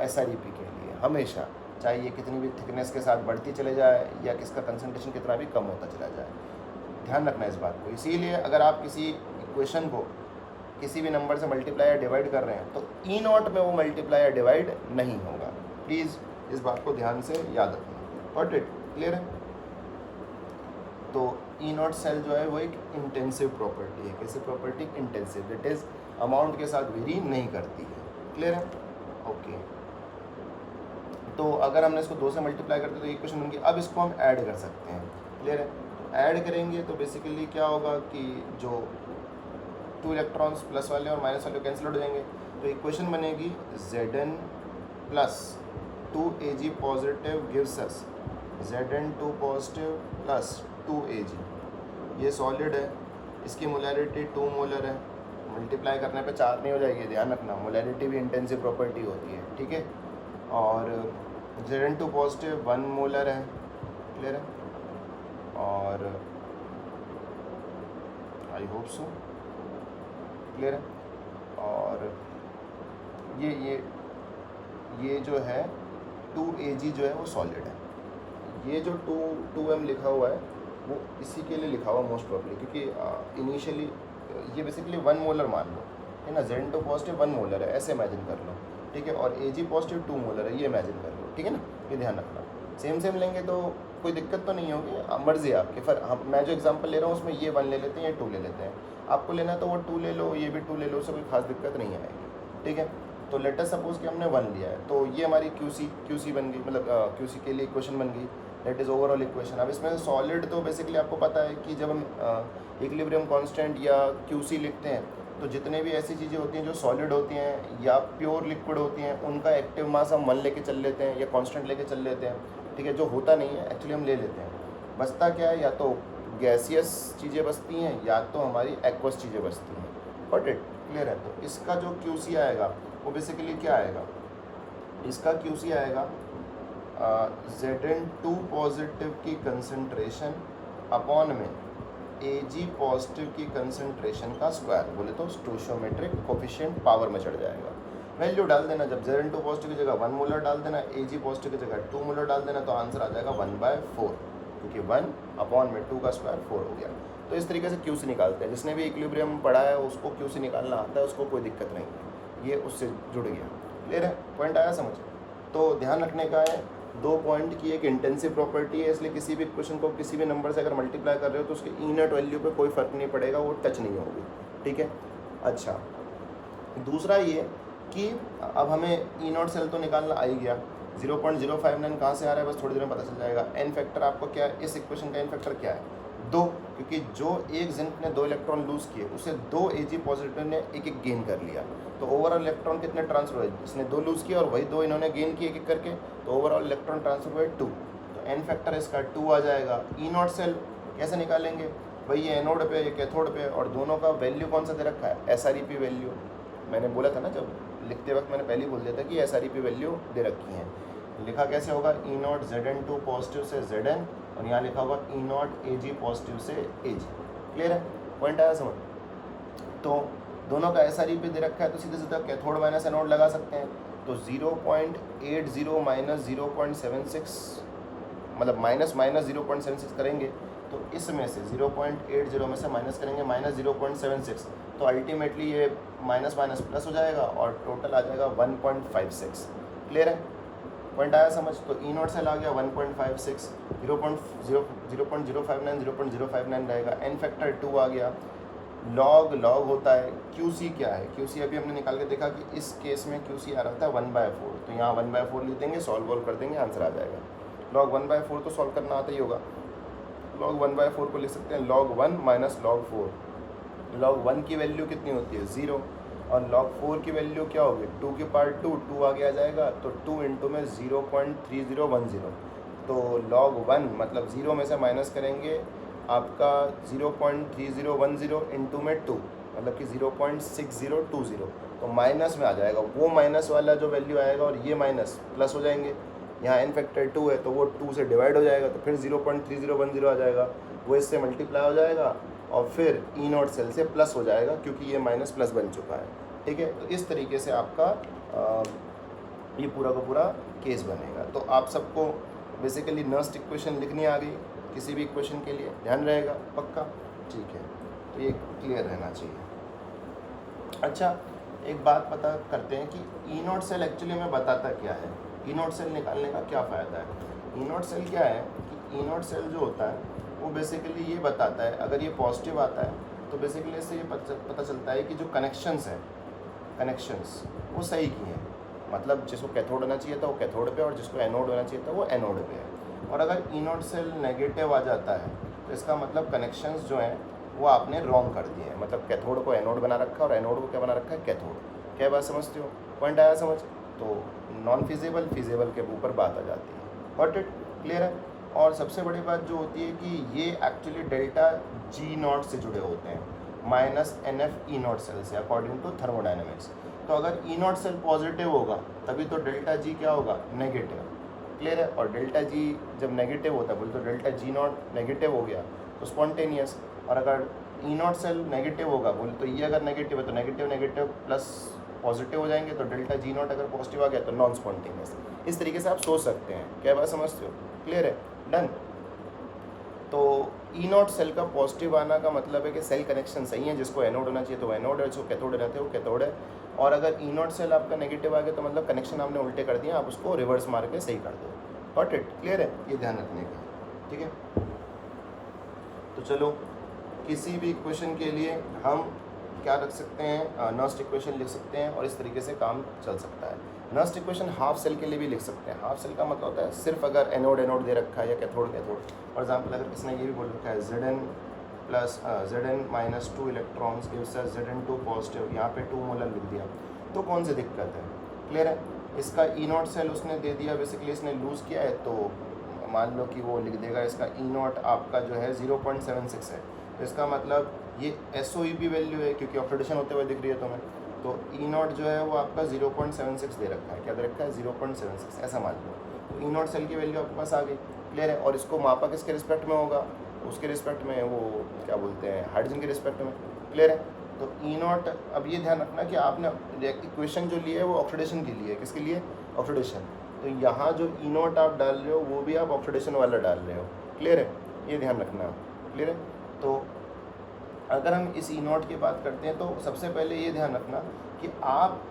SrEp के लिए, हमेशा, चाहे ये कितनी भी थिकनेस के साथ बढ़ती चले जाए या किसका कंसंट्रेशन कितना भी कम होता चला जाए। ध्यान रखना इस बात को। इसीलिए अगर आप किसी इक्वेशन को किसी भी नंबर से मल्टीप्लाई या डिवाइड कर रहे हैं तो ई नॉट में वो मल्टीप्लाई या डिवाइड नहीं होगा। प्लीज़ इस बात को ध्यान से याद रखना। Got it? क्लियर है? तो ई नॉट सेल जो है वो एक इंटेंसिव प्रॉपर्टी है। कैसी property? Intensive, that is amount के साथ वेरी नहीं करती है। क्लियर है? ओके। तो अगर हमने इसको 2 से मल्टीप्लाई करते तो इक्वेशन बन गई। अब इसको हम ऐड कर सकते हैं। क्लियर है? ऐड करेंगे तो बेसिकली क्या होगा कि जो 2 इलेक्ट्रॉन्स प्लस वाले और माइनस वाले कैंसिल हो जाएंगे, तो इक्वेशन बनेगी Zn plus 2Ag positive gives us Zn2 positive plus 2Ag। ये सॉलिड है, इसकी मोलैरिटी 2 मोलर है, मल्टीप्लाई करने पे 4 नहीं हो जाएगी, ध्यान रखना। मोलैरिटी भी इंटेंसिव प्रॉपर्टी होती है, ठीक है। और Zn2 पॉजिटिव 1 मोलर है, क्लियर है। और आई होप सो क्लियर है। और ये जो है 2Ag जो है वो सॉलिड है। ये जो 2m लिखा हुआ है वो इसी के लिए लिखा हुआ मोस्ट प्रोबेबली, क्योंकि इनिशियली ये बेसिकली 1 मोलर मान लो, है ना। Zn2 पॉजिटिव 1 मोलर है, ऐसे इमेजिन कर लो, ठीक है। और Ag पॉजिटिव 2 मोलर है, ये इमेजिन कर लो, ठीक है ना। ये ध्यान रखना। सेम लेंगे तो कोई दिक्कत तो नहीं होगी, मर्जी है आपकी। फिर हम मैं जो एग्जांपल ले रहा हूँ उसमें ये 1 ले लेते हैं, ये 2 ले लेते हैं। आपको लेना तो वो 2 ले लो, ये भी 2 ले लो, उससे कोई खास दिक्कत नहीं आएगी, ठीक है। तो लेट अस सपोज कि हमने 1 लिया है, तो ये हमारी QC बन गई, मतलब QC के लिए इक्वेशन बन गई, दैट इज़ ओवरऑल इक्वेशन। अब इसमें सॉलिड तो बेसिकली आपको पता है कि जब हम इक्विलिब्रियम कांस्टेंट या QC लिखते हैं तो जितने भी ऐसी चीज़ें होती हैं जो सॉलिड होती हैं या प्योर लिक्विड होती हैं, उनका एक्टिव मास हम 1 लेके चल लेते हैं या कांस्टेंट लेके चल लेते हैं, ठीक है। जो होता नहीं है एक्चुअली हम ले लेते हैं। बचता क्या है, या तो गैसियस चीज़ें बचती हैं या तो हमारी एक्वस चीज़ें बचती हैं। बट इट क्लियर है। तो इसका जो QC आएगा वो बेसिकली क्या आएगा, इसका QC आएगा Zn2 पॉजिटिव की कंसंट्रेशन अपॉन में Ag पॉजिटिव की कंसंट्रेशन का स्क्वायर, बोले तो स्टोइचियोमेट्रिक कोफिशिएंट पावर में चढ़ जाएगा। वैल्यू डाल देना, जब Zn2 पॉजिटिव की जगह 1 मोलर डाल देना, Ag पॉजिटिव की जगह 2 मोलर डाल देना, तो आंसर आ जाएगा 1/4, क्योंकि 1 अपॉन में 2 का स्क्वायर 4 हो गया। तो इस तरीके से QC निकालते हैं। जिसने भी इक्विलिब्रियम पढ़ा है उसको QC निकालना आता है, उसको कोई दिक्कत नहीं है, ये उससे जुड़ गया। क्लियर है, पॉइंट आया समझ। तो ध्यान रखने का है 2 पॉइंट की एक इंटेंसिव प्रॉपर्टी है, इसलिए किसी भी इक्वेशन को किसी भी नंबर से अगर मल्टीप्लाई कर रहे हो तो उसके इनट वैल्यू पे कोई फ़र्क नहीं पड़ेगा, वो टच नहीं होगी, ठीक है। अच्छा, दूसरा ये कि अब हमें E0 सेल तो निकालना आ ही गया। 0.059 कहाँ से आ रहा है बस थोड़ी देर में पता चल जाएगा। एन फैक्टर आपको क्या है, इस इक्वेशन का एन फैक्टर क्या है, 2, क्योंकि जो एक जिंक ने 2 इलेक्ट्रॉन लूज़ किए उसे 2 Ag पॉजिटिव ने एक गेन कर लिया। तो ओवरऑल इलेक्ट्रॉन कितने ट्रांसफर हुए, इसने 2 लूज़ किए और वही 2 इन्होंने गेन किए एक करके, तो ओवरऑल इलेक्ट्रॉन ट्रांसफर हुए 2। तो एन फैक्टर इसका 2 आ जाएगा। E0 सेल कैसे निकालेंगे भाई, ये एनोड पे ये कैथोड पे, और दोनों का वैल्यू कौन सा दे रखा है, SREP वैल्यू। मैंने बोला था ना, जब लिखते वक्त मैंने पहले ही बोल दिया था कि SREP वैल्यू दे रखी है। लिखा कैसे होगा, E0 Zn2 पॉजिटिव से Zn, और यहाँ लिखा हुआ E0 Ag पॉजिटिव से Ag। क्लियर है, पॉइंट आया समझ। तो दोनों का SREP दे रखा है, तो सीधे सीधा कैथोड माइनस एनोड लगा सकते हैं। तो 0.80 माइनस 0.76, मतलब माइनस 0.76 करेंगे, तो इसमें से 0.80 में से माइनस करेंगे -0.76, तो अल्टीमेटली ये माइनस माइनस प्लस हो जाएगा और टोटल आ जाएगा 1.56। क्लियर है, पॉइंट आया समझ। तो E0 सेल आ गया 1.56, 0.059 रहेगा। एन फैक्टर 2 आ गया। लॉग होता है। QC क्या है, QC अभी हमने निकाल के देखा कि इस केस में QC आ रहा था 1/4, तो यहाँ 1/4 लिख देंगे, सॉल्व कर देंगे, आंसर आ जाएगा। log 1/4 तो सॉल्व करना आता ही होगा। log 1/4 को लिख सकते हैं log 1 माइनस log 4। log 1 की वैल्यू कितनी होती है 0, और log 4 की वैल्यू क्या होगी 2 की पावर 2 आगे आ जाएगा, तो 2 इंटू में 0.3010, तो log 1 मतलब 0 में से माइनस करेंगे आपका 0.3010 इंटू में 2, मतलब कि 0.6020, तो माइनस में आ जाएगा। वो माइनस वाला जो वैल्यू आएगा और ये माइनस प्लस हो जाएंगे। यहाँ एन फैक्टर 2 है तो वो 2 से डिवाइड हो जाएगा, तो फिर 0.3010 आ जाएगा, वो इससे मल्टीप्लाई हो जाएगा और फिर E0 सेल से प्लस हो जाएगा, क्योंकि ये माइनस प्लस बन चुका है। ठीक है, तो इस तरीके से आपका ये पूरा का पूरा केस बनेगा। तो आप सबको बेसिकली नर्स्ट इक्वेशन लिखनी आ गई किसी भी इक्वेशन के लिए, ध्यान रहेगा पक्का, ठीक है। तो ये क्लियर रहना चाहिए। अच्छा, एक बात पता करते हैं कि E0 सेल एक्चुअली में बताता क्या है, E0 सेल निकालने का क्या फ़ायदा है। E0 सेल क्या है कि E0 सेल जो होता है वो बेसिकली ये बताता है, अगर ये पॉजिटिव आता है तो बेसिकली इससे ये पता चलता है कि जो कनेक्शंस हैं, कनेक्शंस वो सही की हैं, मतलब जिसको कैथोड होना चाहिए था वो कैथोड पे और जिसको एनोड होना चाहिए था वो एनोड पे है। और अगर E0 सेल नेगेटिव आ जाता है तो इसका मतलब कनेक्शंस जो हैं वो आपने रॉन्ग कर दिए हैं, मतलब कैथोड को एनोड बना रखा है और एनोड को क्या बना रखा है कैथोड। क्या बात समझते हो, पॉइंट आया समझ। तो नॉन फिजिबल फिजिबल के ऊपर बात आ जाती है। गॉट इट, क्लियर है। और सबसे बड़ी बात जो होती है कि ये एक्चुअली डेल्टा G0 से जुड़े होते हैं। Minus NF E naught cell से अकॉर्डिंग टू थर्मोडाइनमिक्स। तो अगर ई नॉट सेल पॉजिटिव होगा तभी तो डेल्टा जी क्या होगा, नेगेटिव। क्लियर है। और डेल्टा जी जब नेगेटिव होता है बोले तो डेल्टा जी नॉट नेगेटिव हो गया तो स्पॉन्टेनियस। और अगर ई नॉट सेल नेगेटिव होगा बोले तो ये अगर नेगेटिव है तो नेगेटिव नेगेटिव प्लस पॉजिटिव हो जाएंगे, तो डेल्टा जी नॉट अगर पॉजिटिव आ गया तो नॉन स्पॉन्टेनियस। इस तरीके से आप सोच सकते हैं। क्या बात समझते हो? क्लियर है, डन। तो ई नॉट सेल का पॉजिटिव आना का मतलब है कि सेल कनेक्शन सही है, जिसको एनोड होना चाहिए तो वो एनोड है, जो कैथोड रहते हो कैथोड है। और अगर ई नॉट सेल आपका नेगेटिव आ गया तो मतलब कनेक्शन आपने उल्टे कर दिया, आप उसको रिवर्स मार के सही कर दो। Got it? क्लियर है, ये ध्यान रखने का, ठीक है। तो चलो किसी भी इक्वेशन के लिए हम क्या रख सकते हैं, नर्स्ट इक्वेशन लिख सकते हैं और इस तरीके से काम चल सकता है। नर्स्ट इक्वेशन हाफ सेल के लिए भी लिख सकते हैं। हाफ सेल का मतलब होता है सिर्फ अगर एनोड एनोड दे रखा है या कैथोड कैथोड। फॉर एग्जांपल अगर किसने ये भी बोल रखा है Zn minus 2 electrons gives us Zn2 positive, यहाँ पे 2 मोलर लिख दिया, तो कौन सी दिक्कत है? क्लियर है। इसका ई नॉट सेल उसने दे दिया, बेसिकली इसने लूज़ किया है, तो मान लो कि वो लिख देगा इसका ई नॉट आपका जो है 0.76 है, तो इसका मतलब ये SOEP वैल्यू है क्योंकि ऑक्सीडेशन होते हुए दिख रही है तुम्हें। तो ई नॉट जो है वो आपका 0.76 दे रखा है। क्या दे रखा है? 0.76, ऐसा मान लो। तो ई नॉट सेल की वैल्यू आपके पास आ गई। क्लियर है। और इसको मापा किसके रिस्पेक्ट में होगा? उसके रिस्पेक्ट में, वो क्या बोलते हैं, हाइड्रोजन के रिस्पेक्ट में। क्लियर है। तो ई नॉट, अब ये ध्यान रखना कि आपने इक्वेशन जो ली है वो ऑक्सीडेशन के लिए, किसके लिए? ऑक्सीडेशन। तो यहाँ जो ई नॉट आप डाल रहे हो वो भी आप ऑक्सीडेशन वाला डाल रहे हो। क्लियर है, ये ध्यान रखना। क्लियर है। तो अगर हम इस ई नॉट की बात करते हैं तो सबसे पहले ये ध्यान रखना कि आप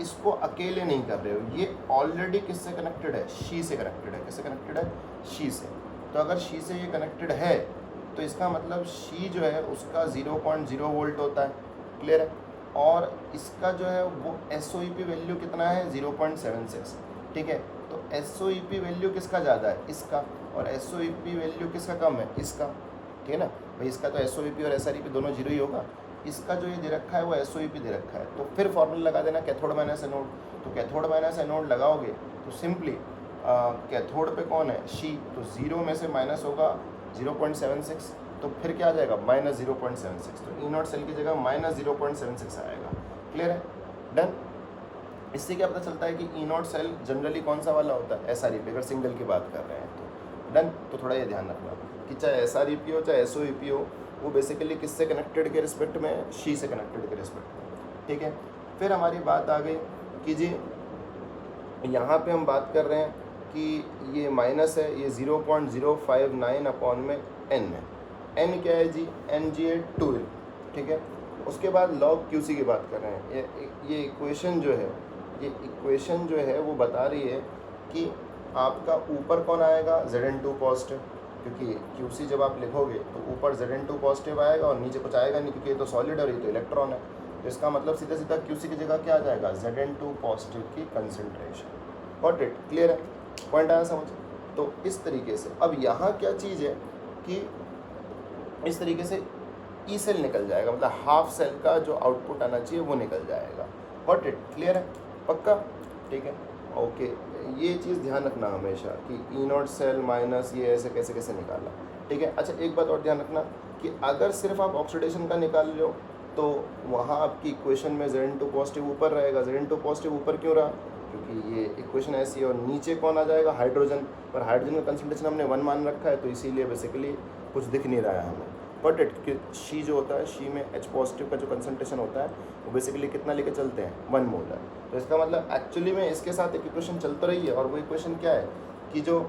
इसको अकेले नहीं कर रहे हो, ये ऑलरेडी किससे कनेक्टेड है? शी से कनेक्टेड है। किससे कनेक्टेड है? शी से। तो अगर शी से ये कनेक्टेड है तो इसका मतलब शी जो है उसका 0.0 वोल्ट होता है। क्लियर है। और इसका जो है वो SOEP वैल्यू कितना है? 0.76। ठीक है। तो SOEP वैल्यू किसका ज़्यादा है? इसका। और SOEP वैल्यू किसका कम है? इसका। ठीक है ना भाई, इसका तो SOEP और SREP दोनों जीरो ही होगा। इसका जो ये दे रखा है वो SOEP दे रखा है। तो फिर फॉर्मूला लगा देना कैथोड माइनस एनोड। तो कैथोड माइनस एनोड लगाओगे तो सिंपली कैथोड पे कौन है? शी। तो 0 में से माइनस होगा 0.76, तो फिर क्या आ जाएगा? माइनस 0.76। तो ई नॉट सेल की जगह माइनस 0.76 आएगा। क्लियर है, डन। इससे क्या पता चलता है कि ई नॉट सेल जनरली कौन सा वाला होता है? SREP, अगर सिंगल की बात कर रहे हैं तो। डन। तो थोड़ा ये ध्यान रखना कि चाहे SREP हो चाहे SOEP हो, वो बेसिकली किससे कनेक्टेड के रिस्पेक्ट में? शी से कनेक्टेड के रिस्पेक्ट में। ठीक है। फिर हमारी बात आ गई कि जी यहाँ पे हम बात कर रहे हैं कि ये माइनस है, ये 0.059 अपॉन में n है। n क्या है जी? Ng है 2। ठीक है। उसके बाद log QC की बात कर रहे हैं। ये इक्वेशन जो है वो बता रही है कि आपका ऊपर कौन आएगा? Zn2 पॉजिटिव, क्योंकि QC जब आप लिखोगे तो ऊपर Zn2 पॉजिटिव आएगा और नीचे कुछ आएगा नहीं, क्योंकि ये तो सॉलिड और ये तो इलेक्ट्रॉन है। तो इसका मतलब सीधा सीधा QC की जगह क्या आ जाएगा? Zn2 पॉजिटिव की कंसंट्रेशन। Got it? क्लियर है, पॉइंट आया समझ? तो इस तरीके से अब यहाँ क्या चीज़ है कि इस तरीके से ई सेल निकल जाएगा, मतलब हाफ सेल का जो आउटपुट आना चाहिए वो निकल जाएगा। Got it? क्लियर है, पक्का? ठीक है, ओके। ये चीज़ ध्यान रखना हमेशा कि ई नॉट सेल माइनस ये ऐसे कैसे कैसे निकाला। ठीक है। अच्छा, एक बात और ध्यान रखना कि अगर सिर्फ आप ऑक्सीडेशन का निकाल लो तो वहाँ आपकी इक्वेशन में Zn2 पॉजिटिव ऊपर रहेगा। Zn2 पॉजिटिव ऊपर क्यों रहा? क्योंकि ये इक्वेशन ऐसी है। और नीचे कौन आ जाएगा? हाइड्रोजन। पर हाइड्रोजन का कंसंट्रेशन हमने 1 मान रखा है, तो इसीलिए बेसिकली कुछ दिख नहीं रहा है हमें। बट कि शी जो होता है, शी में H पॉजिटिव का जो कंसंट्रेशन होता है वो बेसिकली कितना लेके चलते हैं? 1 मोलर। तो इसका मतलब एक्चुअली में इसके साथ एक इक्वेशन चल तो रही है, और वो इक्वेशन क्या है कि जो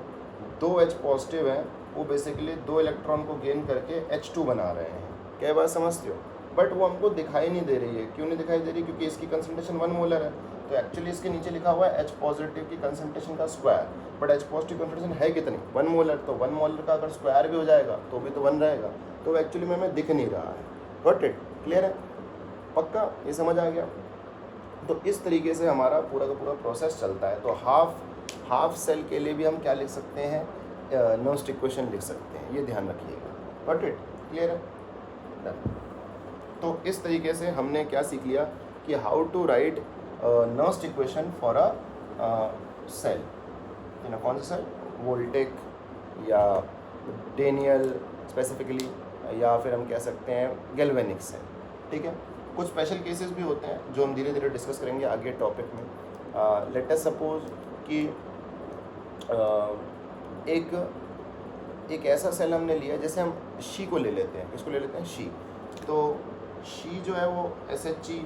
2 H पॉजिटिव है वो बेसिकली 2 इलेक्ट्रॉन को गेन करके H2 बना रहे हैं। क्या बात समझते हो? बट वो हमको दिखाई नहीं दे रही है। क्यों नहीं दिखाई दे रही? क्योंकि इसकी कंसंट्रेशन 1 मोलर है। तो एक्चुअली इसके नीचे लिखा हुआ है H पॉजिटिव की कंसंट्रेशन का square, but H positive concentration है कितनी? 1 मोलर। तो 1 मोलर का अगर स्क्वायर भी हो जाएगा तो भी तो 1 रहेगा। तो एक्चुअली में हमें दिख नहीं रहा है। Got it? क्लियर है, पक्का? ये समझ आ गया? तो इस तरीके से हमारा पूरा का पूरा प्रोसेस चलता है। तो हाफ सेल के लिए भी हम क्या लिख सकते हैं? नर्स्ट इक्वेशन लिख सकते हैं। ये ध्यान रखिएगा। Got it? क्लियर है, डन। तो इस तरीके से हमने क्या सीख लिया कि how to write Nernst equation for a cell. कौन सा सेल? वोल्टेक या डेनियल स्पेसिफिकली, या फिर हम कह सकते हैं गैल्वेनिक सेल। ठीक है। कुछ स्पेशल केसेस भी होते हैं जो हम धीरे धीरे डिस्कस करेंगे आगे टॉपिक में। लेट अस सपोज कि एक ऐसा सेल हमने लिया, जैसे हम शी को ले लेते हैं, किसको ले लेते हैं, शी। तो शी जो है वो SHG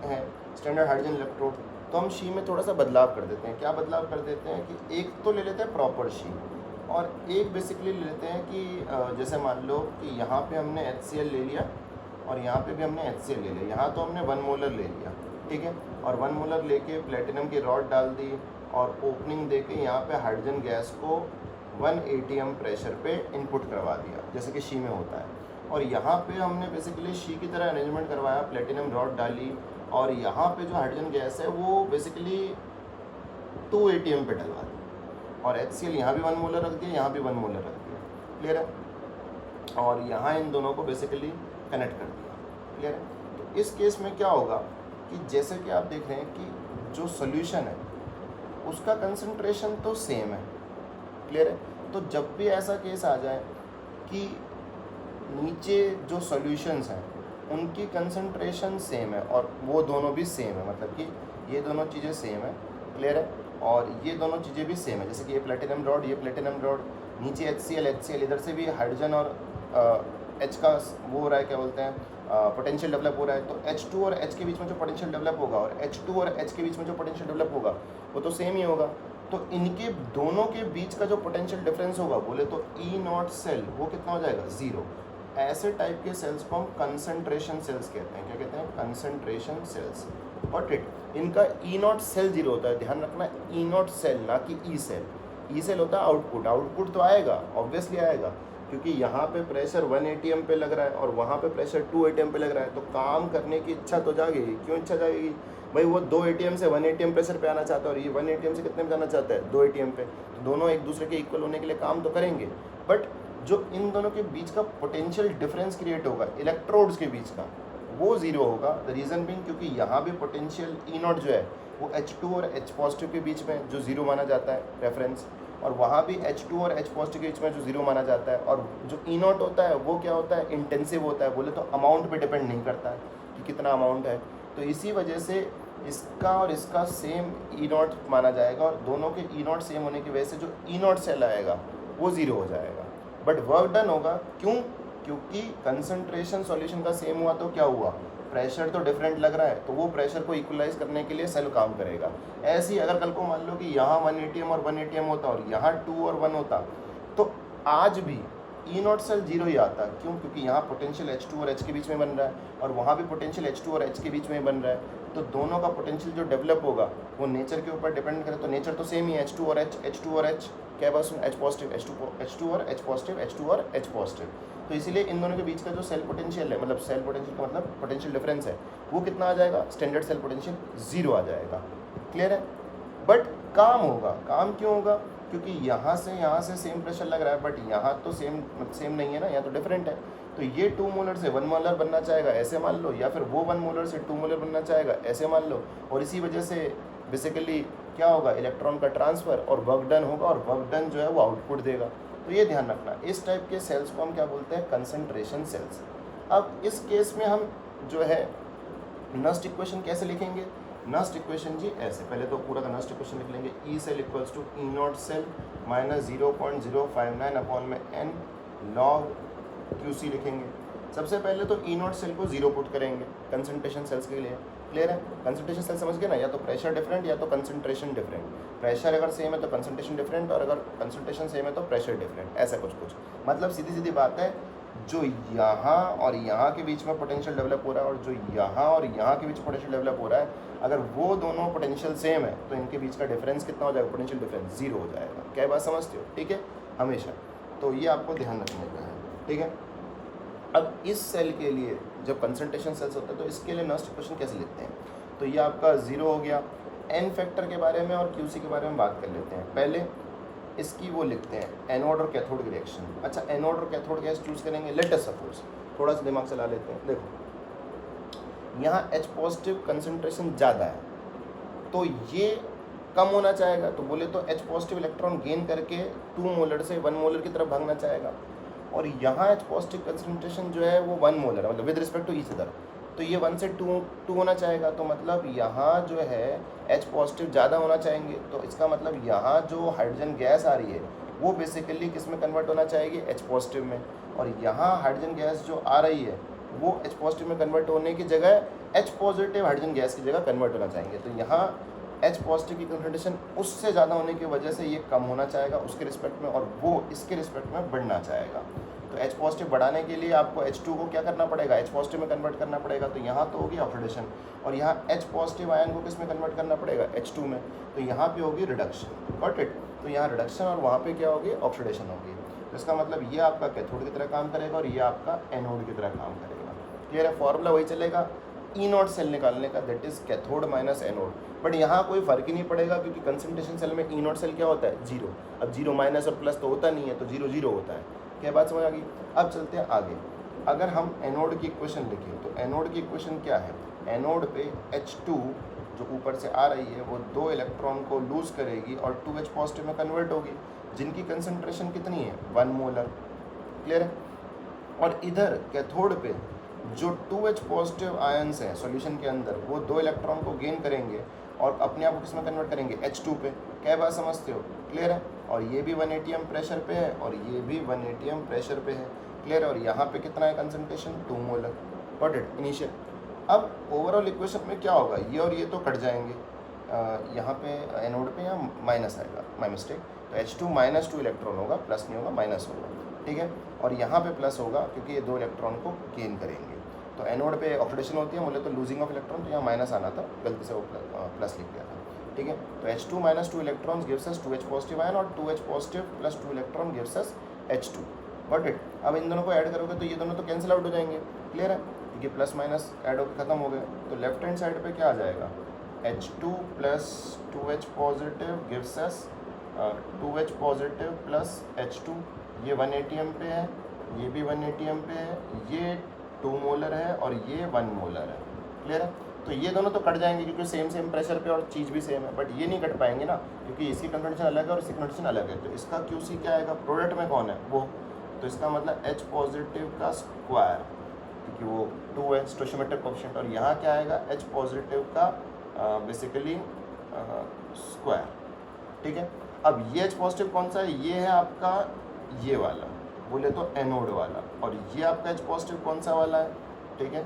है, स्टैंडर्ड हाइड्रोजन इलेक्ट्रोड। तो हम शी में थोड़ा सा बदलाव कर देते हैं। क्या बदलाव कर देते हैं कि एक तो ले लेते हैं प्रॉपर शी, और एक बेसिकली ले लेते हैं कि जैसे मान लो कि यहाँ पे हमने HCl ले लिया और यहाँ पे भी हमने HCl ले लिया। यहाँ तो हमने 1 मोलर ले लिया, ठीक है, और 1 मोलर लेके प्लेटिनम की रॉड डाल दी और ओपनिंग देके यहाँ पे हाइड्रोजन गैस को 1 ATM प्रेशर पे इनपुट करवा दिया, जैसे कि शी में होता है। और यहाँ पे हमने बेसिकली शी की तरह अरेंजमेंट करवाया, प्लेटिनम रॉड डाली, और यहाँ पे जो हाइड्रोजन गैस है वो बेसिकली 2 ATM पे डलवा दी, और HCl यहाँ भी 1 मोलर रख दिया, यहाँ भी 1 मोलर रख दिया, क्लियर है। और यहाँ इन दोनों को बेसिकली कनेक्ट कर दिया, क्लियर है। तो इस केस में क्या होगा कि जैसे कि आप देख रहे हैं कि जो सोल्यूशन है उसका कंसंट्रेशन तो सेम है, क्लियर है। तो जब भी ऐसा केस आ जाए कि नीचे जो सॉल्यूशंस हैं उनकी कंसंट्रेशन सेम है और वो दोनों भी सेम है, मतलब कि ये दोनों चीज़ें सेम है, क्लियर है, और ये दोनों चीज़ें भी सेम है, जैसे कि ये प्लेटिनम रॉड, ये प्लेटिनम रॉड, नीचे HCl, इधर से भी हाइड्रोजन और H का वो हो रहा है, क्या बोलते हैं, पोटेंशियल डेवलप हो रहा है। तो H2 और H के बीच में जो पोटेंशियल डेवलप होगा और H2 और H के बीच में जो पोटेंशियल डेवलप होगा वो तो सेम ही होगा। तो इनके दोनों के बीच का जो पोटेंशियल डिफरेंस होगा, बोले तो E0 सेल, वो कितना हो जाएगा, 0। ऐसे टाइप के सेल्स को हम कंसंट्रेशन सेल्स कहते हैं। क्या कहते हैं, कंसंट्रेशन सेल्स। Got it. इनका E0 सेल 0 होता है, ध्यान रखना, E0 सेल, ना कि E सेल। E सेल होता है आउटपुट, आउटपुट तो आएगा, ऑब्वियसली आएगा, क्योंकि यहाँ पे प्रेशर 1 ATM पे लग रहा है और वहाँ पे प्रेशर 2 ATM पे लग रहा है, तो काम करने की इच्छा तो जागेगी। क्यों इच्छा जागेगी भाई, वो 2 ATM से 1 ATM प्रेशर पे आना चाहता है और ये 1 ATM से कितने में जाना चाहता है, 2 ATM पे। तो दोनों एक दूसरे के इक्वल होने के लिए काम तो करेंगे, बट जो इन दोनों के बीच का पोटेंशियल डिफरेंस क्रिएट होगा इलेक्ट्रोड्स के बीच का, वो 0 होगा। द रीज़न बीइंग, क्योंकि यहाँ भी पोटेंशियल E0 जो है वो H2 और H पॉजिटिव के बीच में जो 0 माना जाता है रेफरेंस, और वहाँ भी H2 और H पॉजिटिव के बीच में जो 0 माना जाता है। और जो E0 होता है वो क्या होता है, इंटेंसिव होता है, बोले तो अमाउंट पे डिपेंड नहीं करता है कि कितना अमाउंट है। तो इसी वजह से इसका और इसका सेम E0 माना जाएगा, और दोनों के E0 सेम होने की वजह से जो E0 सेल आएगा वो 0 हो जाएगा, बट वर्क डन होगा। क्यों, क्योंकि कंसंट्रेशन सॉल्यूशन का सेम हुआ तो क्या हुआ, प्रेशर तो डिफरेंट लग रहा है, तो वो प्रेशर को इक्वलाइज करने के लिए सेल काम करेगा। ऐसे ही अगर कल को मान लो कि यहाँ 1 ATM और 1 ATM होता और यहाँ 2 और 1 होता, तो आज भी E0 सेल 0 ही आता। क्यों, क्योंकि यहाँ पोटेंशियल H2 और H के बीच में बन रहा है और वहाँ भी पोटेंशियल H2 और H के बीच में बन रहा है, तो दोनों का पोटेंशियल जो डेवलप होगा वो नेचर के ऊपर डिपेंड करे। तो नेचर तो सेम ही है, H2 और H, H2 और H, क्या बस H पॉजिटिव, H2 और H पॉजिटिव, H2 और H पॉजिटिव। तो इसीलिए इन दोनों के बीच का जो सेल पोटेंशियल है, मतलब सेल पोटेंशियल का मतलब पोटेंशियल डिफरेंस है, वो कितना आ जाएगा, स्टैंडर्ड सेल पोटेंशियल 0 आ जाएगा, क्लियर है। बट काम होगा, काम क्यों होगा, क्योंकि यहाँ से सेम प्रेशर लग रहा है, बट यहाँ तो सेम नहीं है ना, यहाँ तो डिफरेंट है। तो ये 2 मोलर से 1 मोलर बनना चाहेगा, ऐसे मान लो, या फिर वो 1 मोलर से 2 मोलर बनना चाहेगा, ऐसे मान लो। और इसी वजह से बेसिकली क्या होगा, इलेक्ट्रॉन का ट्रांसफ़र और वर्क डन होगा, और वर्क डन जो है वो आउटपुट देगा। तो ये ध्यान रखना, इस टाइप के सेल्स को हम क्या बोलते हैं, कंसंट्रेशन सेल्स। अब इस केस में हम जो है नस्ट इक्वेशन कैसे लिखेंगे, नस्ट इक्वेशन जी ऐसे, पहले तो पूरा का नस्ट इक्वेशन लिख लेंगे, E cell equals to E0 cell minus 0.059 upon में n log QC लिखेंगे। सबसे पहले तो E0 सेल को 0 पुट करेंगे कंसंट्रेशन सेल्स के लिए, क्लियर है। कंसंट्रेशन सेल समझ गए ना, या तो प्रेशर डिफरेंट या तो कंसंट्रेशन डिफरेंट। प्रेशर अगर सेम है तो कंसंट्रेशन डिफरेंट, और अगर कंसंट्रेशन सेम है तो प्रेशर डिफरेंट, ऐसा कुछ मतलब सीधी सीधी बात है। जो यहाँ और यहाँ के बीच में पोटेंशियल डेवलप हो रहा है और जो यहाँ और यहाँ के बीच पोटेंशियल डेवलप हो रहा है, अगर वो दोनों पोटेंशियल सेम है तो इनके बीच का डिफरेंस कितना हो जाएगा, पोटेंशियल डिफरेंस 0 हो जाएगा। क्या बात समझते हो, ठीक है, हमेशा। तो ये आपको ध्यान रखने का है, ठीक है। अब इस सेल के लिए जब कंसंट्रेशन सेल्स होता है तो इसके लिए नस्ट इक्वेशन कैसे लिखते हैं, तो ये आपका 0 हो गया। एन फैक्टर के बारे में और QC के बारे में बात कर लेते हैं। पहले इसकी वो लिखते हैं, एनोड और कैथोड की रिएक्शन। अच्छा, एनोड और कैथोड गैस चूज़ करेंगे, लेट अस सपोज, थोड़ा सा दिमाग चला लेते हैं। देखो यहाँ H पॉजिटिव कंसंट्रेशन ज़्यादा है तो ये कम होना चाहेगा, तो बोले तो H पॉजिटिव इलेक्ट्रॉन गेन करके 2 मोलर से 1 मोलर की तरफ भागना चाहेगा, और यहाँ H पॉजिटिव कंसंट्रेशन जो है वो 1 मोलर है, मतलब with respect to each other. तो ये 1 से 2 होना चाहेगा, तो मतलब यहाँ जो है H पॉजिटिव ज़्यादा होना चाहेंगे, तो इसका मतलब यहाँ जो हाइड्रोजन गैस आ रही है वो बेसिकली किस में कन्वर्ट होना चाहेगी, H पॉजिटिव में, और यहाँ हाइड्रोजन गैस जो आ रही है वो H पॉजिटिव में कन्वर्ट होने की जगह H पॉजिटिव हाइड्रोजन गैस की जगह कन्वर्ट होना चाहेंगे। तो यहाँ H पॉजिटिव की कंसंट्रेशन उससे ज़्यादा होने की वजह से ये कम होना चाहेगा उसके रिस्पेक्ट में, और वो इसके रिस्पेक्ट में बढ़ना चाहेगा। तो H पॉजिटिव बढ़ाने के लिए आपको H2 को क्या करना पड़ेगा, H पॉजिटिव में कन्वर्ट करना पड़ेगा। तो यहाँ तो होगी ऑक्सीडेशन, और यहाँ H पॉजिटिव आयन को किस में कन्वर्ट करना पड़ेगा, H2 में, तो यहाँ पे होगी रिडक्शन। Got it. तो यहाँ रिडक्शन और वहाँ पे क्या होगी, ऑक्सीडेशन होगी। तो इसका मतलब ये आपका कैथोड की तरह काम करेगा और ये आपका एनोड की तरह काम करेगा। क्लियर है, फॉर्मूला वही चलेगा ई नॉट सेल निकालने का, that is cathode minus anode. But यहाँ कोई फर्क ही नहीं पड़ेगा क्योंकि कंसंट्रेशन सेल में ई नॉट सेल क्या होता है, जीरो। अब जीरो माइनस और प्लस तो होता नहीं है, तो जीरो जीरो होता है। क्या बात समझ आ गई। अब चलते हैं आगे। अगर हम एनोड की इक्वेशन लिखें तो एनोड की इक्वेशन क्या है, एनोड पे H2 जो ऊपर से आ रही है वो 2 इलेक्ट्रॉन को लूज करेगी और 2H पॉजिटिव में कन्वर्ट होगी, जिनकी कंसंट्रेशन कितनी है, 1 मोलर। क्लियर है। और इधर कैथोड पे जो 2H पॉजिटिव आयंस हैं सॉल्यूशन के अंदर वो 2 इलेक्ट्रॉन को गेन करेंगे और अपने आप को किस में कन्वर्ट करेंगे, H2 पे। क्या बात समझते हो। क्लियर है। और ये भी 1 atm प्रेशर पे है और ये भी 1 atm प्रेशर पे है। क्लियर है। और यहाँ पे कितना है concentration, 2 molar. Got it, initial. अब ओवरऑल इक्वेशन में क्या होगा, ये और ये तो कट जाएंगे, यहाँ पे एनोड पे यहाँ माइनस आएगा, माई मिस्टेक। तो H2 माइनस 2 इलेक्ट्रॉन होगा, प्लस नहीं होगा, माइनस होगा। ठीक है। और यहाँ पे प्लस होगा क्योंकि ये 2 इलेक्ट्रॉन को गेन करेंगे। तो एनोड पे ऑक्सीडेशन होती है, बोले तो लूजिंग ऑफ इलेक्ट्रॉन, तो यहाँ माइनस आना था, गलती से वो प्लस लिख दिया था। ठीक है। तो H2 minus 2 electrons gives us 2H positive ion और 2H positive plus 2 electron gives us H2। Got it. अब इन दोनों को ऐड करोगे तो ये दोनों तो कैंसिल आउट हो जाएंगे। क्लियर है, क्योंकि प्लस माइनस ऐड होकर खत्म हो गए। तो लेफ्ट हैंड साइड पे क्या आ जाएगा, H2 plus 2H positive gives us 2H positive plus H2। ये 1 atm पे है, ये भी 1 atm पे है, ये 2 मोलर है और ये 1 मोलर है। क्लियर है। तो ये दोनों तो कट जाएंगे क्योंकि सेम प्रेशर पे और चीज़ भी सेम है, बट ये नहीं कट पाएंगे ना क्योंकि इसकी कंसंट्रेशन अलग है और इसकी कंसंट्रेशन अलग है। तो इसका QC क्या आएगा, प्रोडक्ट में कौन है वो, तो इसका मतलब H पॉजिटिव का स्क्वायर, क्योंकि वो 2 है स्टोइचियोमेट्रिक कोएफिशिएंट, और यहाँ क्या आएगा, H पॉजिटिव का बेसिकली स्क्वायर। ठीक है। अब ये H पॉजिटिव कौन सा है, ये है आपका ये वाला, बोले तो एनोड वाला, और ये आपका H पॉजिटिव कौन सा वाला है, ठीक है,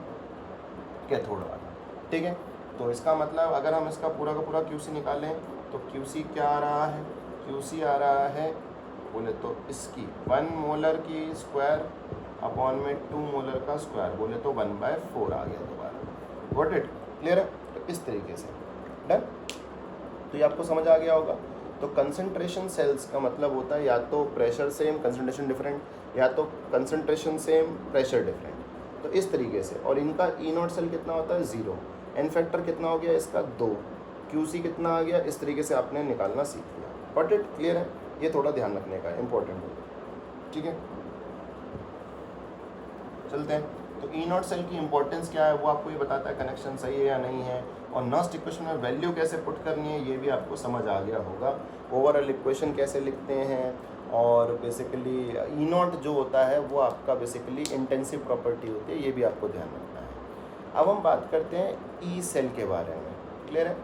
कैथोड वाला। ठीक है। तो इसका मतलब अगर हम इसका पूरा का पूरा QC निकालें तो QC क्या आ रहा है, QC आ रहा है बोले तो इसकी 1 मोलर की स्क्वायर अपॉन में 2 मोलर का स्क्वायर, बोले तो 1/4 आ गया दोबारा। Got it. क्लियर है। तो इस तरीके से डन। तो ये आपको समझ आ गया होगा। तो कंसंट्रेशन सेल्स का मतलब होता है या तो प्रेशर सेम कंसंट्रेशन डिफरेंट, या तो कंसंट्रेशन सेम प्रेशर डिफरेंट। तो इस तरीके से। और इनका ई नॉट सेल कितना होता है, 0। एन फैक्टर कितना हो गया इसका, 2। QC कितना आ गया, इस तरीके से आपने निकालना सीख लिया। Got it. क्लियर है। ये थोड़ा ध्यान रखने का इंपॉर्टेंट होगा। ठीक है, चलते हैं। तो ई नॉट सेल की इंपॉर्टेंस क्या है वो आपको ये बताता है, कनेक्शन सही है या नहीं है, और नस्ट इक्वेशन में वैल्यू कैसे पुट करनी है ये भी आपको समझ आ गया होगा। ओवरऑल इक्वेशन कैसे लिखते हैं, और बेसिकली ई नॉट जो होता है वो आपका बेसिकली इंटेंसिव प्रॉपर्टी होती है, ये भी आपको ध्यान रखना है। अब हम बात करते हैं ई सेल के बारे में। क्लियर है।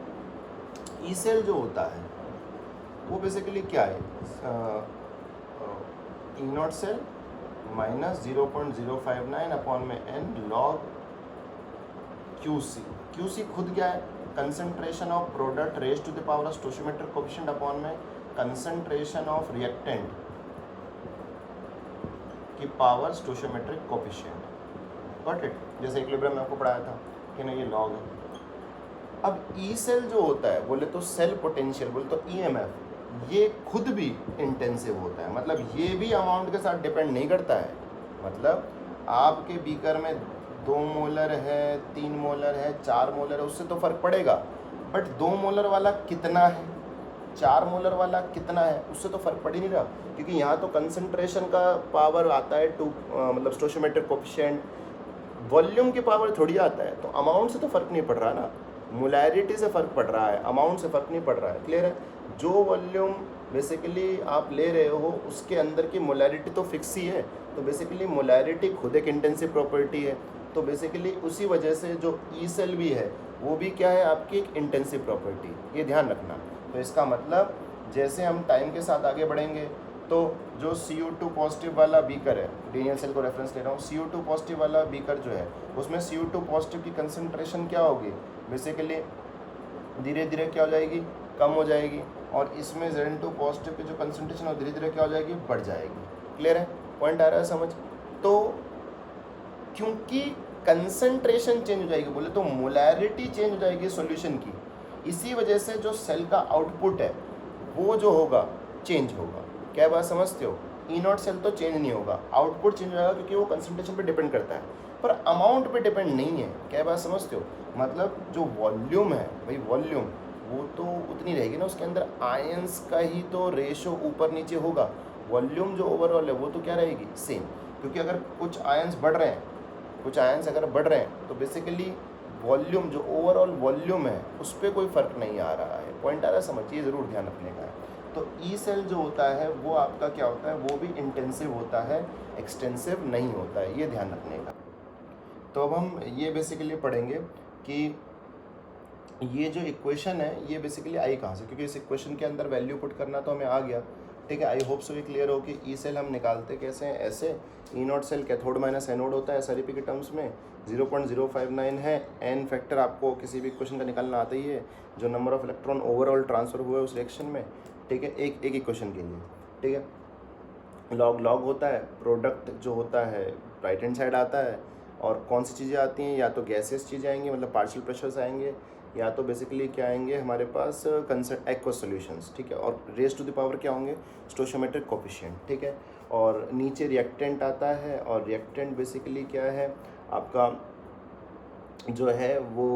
ई सेल जो होता है वो बेसिकली क्या है, E naught cell minus 0.059 upon में n log QC। QC खुद क्या है, concentration of product raise to the power of stoichiometric coefficient upon में कंसंट्रेशन ऑफ रिएक्टेंट की power stoichiometric coefficient. Got it. जैसे इक्विलिब्रियम में आपको पढ़ाया था कि ना, ये लॉग है। अब ई सेल जो होता है बोले तो सेल पोटेंशियल, बोले तो EMF, ये खुद भी इंटेंसिव होता है। मतलब ये भी अमाउंट के साथ डिपेंड नहीं करता है। मतलब आपके बीकर में 2 मोलर है, 3 मोलर है, 4 मोलर है, उससे तो फ़र्क पड़ेगा, बट 2 मोलर वाला कितना है, 4 मोलर वाला कितना है, उससे तो फ़र्क पड़ ही नहीं रहा, क्योंकि यहाँ तो कंसंट्रेशन का पावर आता है 2, मतलब स्टोइचियोमेट्रिक कोएफिशिएंट, वॉल्यूम की पावर थोड़ी आता है। तो अमाउंट से तो फ़र्क नहीं पड़ रहा ना, मोलैरिटी से फ़र्क पड़ रहा है, अमाउंट से फ़र्क नहीं पड़ रहा है। क्लियर है। जो वॉल्यूम बेसिकली आप ले रहे हो उसके अंदर की मोलैरिटी तो फिक्स ही है, तो बेसिकली मोलैरिटी खुद एक इंटेंसिव प्रॉपर्टी है। तो बेसिकली उसी वजह से जो ई सेल भी है वो भी क्या है, आपकी एक इंटेंसिव प्रॉपर्टी, ये ध्यान रखना। तो इसका मतलब जैसे हम टाइम के साथ आगे बढ़ेंगे तो जो CO2 पॉजिटिव वाला बीकर है, डीएनएल सेल को रेफरेंस ले रहा हूँ, CO2 पॉजिटिव वाला बीकर जो है उसमें CO2 पॉजिटिव की कंसंट्रेशन क्या होगी, बेसिकली धीरे धीरे क्या हो जाएगी, कम हो जाएगी, और इसमें Zn2 पॉजिटिव की जो कंसंट्रेशन है धीरे धीरे क्या हो जाएगी, बढ़ जाएगी। क्लियर है, पॉइंट आ रहा है समझ। तो क्योंकि कंसंट्रेशन चेंज हो जाएगी, बोले तो मोलैरिटी चेंज हो जाएगी सॉल्यूशन की, इसी वजह से जो सेल का आउटपुट है वो जो होगा चेंज होगा। क्या बात समझते हो, ई नॉट सेल तो चेंज नहीं होगा, आउटपुट चेंज हो जाएगा क्योंकि वो कंसंट्रेशन पे डिपेंड करता है, पर अमाउंट पे डिपेंड नहीं है। क्या बात समझते हो, मतलब जो वॉल्यूम है भाई, वॉल्यूम वो तो उतनी रहेगी ना, उसके अंदर आयंस का ही तो रेशो ऊपर नीचे होगा, वॉल्यूम जो ओवरऑल है वो तो क्या रहेगी, सेम। क्योंकि अगर कुछ आयंस बढ़ रहे हैं, कुछ आयंस अगर बढ़ रहे हैं तो बेसिकली वॉल्यूम जो ओवरऑल वॉल्यूम है उस पर कोई फ़र्क नहीं आ रहा है। पॉइंट आ रहा है समझ, ये ज़रूर ध्यान रखने का है। तो ई सेल जो होता है वो आपका क्या होता है, वो भी इंटेंसिव होता है, एक्सटेंसिव नहीं होता है, ये ध्यान रखने का। तो अब हम ये बेसिकली पढ़ेंगे कि ये जो इक्वेशन है ये बेसिकली आई कहाँ से, क्योंकि इस इक्वेशन के अंदर वैल्यू पुट करना तो हमें आ गया, ठीक है। आई होप सो ये क्लियर हो कि ई सेल हम निकालते कैसे हैं, ऐसे E naught cell cathode minus anode होता है SRP के टर्म्स में, 0.059 है, एन फैक्टर आपको किसी भी इक्वेशन का निकालना आता ही है, जो number of electron overall transfer हुए उस रिएक्शन में, ठीक है, एक इक्वेशन के लिए, ठीक है। लॉग होता है, प्रोडक्ट जो होता है राइट हैंड साइड आता है, और कौन सी चीज़ें आती हैं, या तो गैसेस चीज़ें आएंगी, मतलब पार्शियल प्रेशर्स आएंगे, या तो बेसिकली क्या आएंगे हमारे पास एक्वस सॉल्यूशंस, ठीक है, और रेज टू द पावर क्या होंगे, स्टोइचियोमेट्रिक कोफिशिएंट, ठीक है। और नीचे रिएक्टेंट आता है, और रिएक्टेंट बेसिकली क्या है आपका जो है वो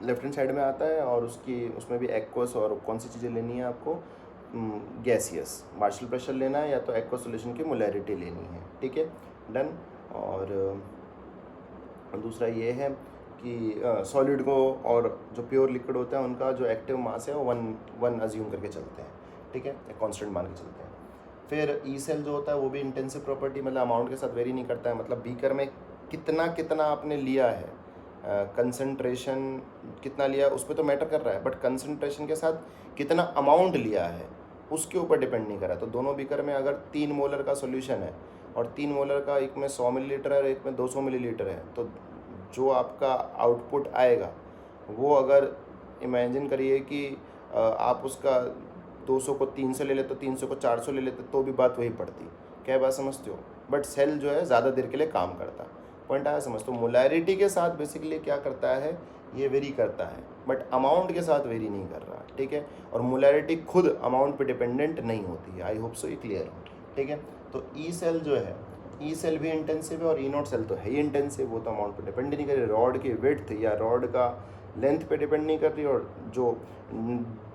लेफ्ट हैंड साइड में आता है, और उसमें भी एक्वस, और कौन सी चीज़ें लेनी है आपको, गैसियस पार्शियल प्रेशर लेना है, या तो एक्वस सॉल्यूशन की मोलैरिटी लेनी है, ठीक है, डन। और दूसरा ये है कि सॉलिड को और जो प्योर लिक्विड होता है उनका जो एक्टिव मास है वो वन अज्यूम करके चलते हैं, ठीक है, एक कांस्टेंट मान के चलते हैं। फिर ई सेल जो होता है वो भी इंटेंसिव प्रॉपर्टी, मतलब अमाउंट के साथ वेरी नहीं करता है, मतलब बीकर में कितना आपने लिया है, कंसंट्रेशन कितना लिया है उस पर तो मैटर कर रहा है, बट कंसंट्रेशन के साथ कितना अमाउंट लिया है उसके ऊपर डिपेंड नहीं कर रहा। तो दोनों बीकर में अगर 3 मोलर का सोल्यूशन है, और 3 मोलर का एक में 100 मिलीलीटर है और एक में 200 मिलीलीटर है, तो जो आपका आउटपुट आएगा वो अगर इमेजिन करिए कि आप उसका 200 को 300 ले लेते, 300 को 400 ले लेते, तो भी बात वही पड़ती। क्या बात समझते हो, बट सेल जो है ज़्यादा देर के लिए काम करता। पॉइंट आया समझ। तो मोलैरिटी के साथ बेसिकली क्या करता है, ये वेरी करता है, बट अमाउंट के साथ वेरी नहीं कर रहा, ठीक है। और मोलैरिटी खुद अमाउंट पे डिपेंडेंट नहीं होती है। आई होप सो ये क्लियर हो, ठीक है। तो ई सेल जो है, ई सेल भी इंटेंसिव है, और ई नॉट सेल तो है ही इंटेंसिव, वो तो अमाउंट पे डिपेंड नहीं कर रही, रॉड की विड्थ या रॉड का लेंथ पे डिपेंड नहीं कर रही, और जो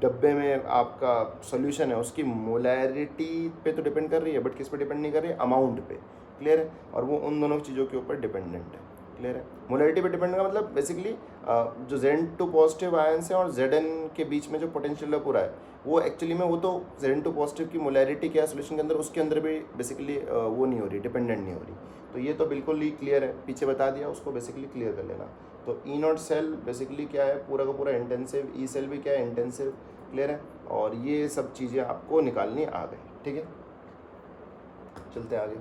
डब्बे में आपका सॉल्यूशन है उसकी मोलैरिटी पे तो डिपेंड कर रही है, बट किस पे डिपेंड नहीं कर रही है, अमाउंट पे। क्लियर है, और वो उन दोनों चीज़ों के ऊपर डिपेंडेंट है। क्लियर है, मोलैरिटी पे डिपेंड का मतलब बेसिकली जो Zn2 पॉजिटिव आयंस है और Zn के बीच में जो पोटेंशियल है पूरा है, वो एक्चुअली में वो तो Zn2 पॉजिटिव की मोलैरिटी क्या है सोल्यूशन के अंदर, उसके अंदर भी बेसिकली वो नहीं हो रही, डिपेंडेंट नहीं हो रही। तो ये तो बिल्कुल ही क्लियर है, पीछे बता दिया, उसको बेसिकली क्लियर कर लेना। तो ई नॉट सेल बेसिकली क्या है, पूरा का पूरा इंटेंसिव, ई सेल भी क्या है, इंटेंसिव। क्लियर है, और ये सब चीज़ें आपको निकालनी आ गई, ठीक है। चलते हैं आगे।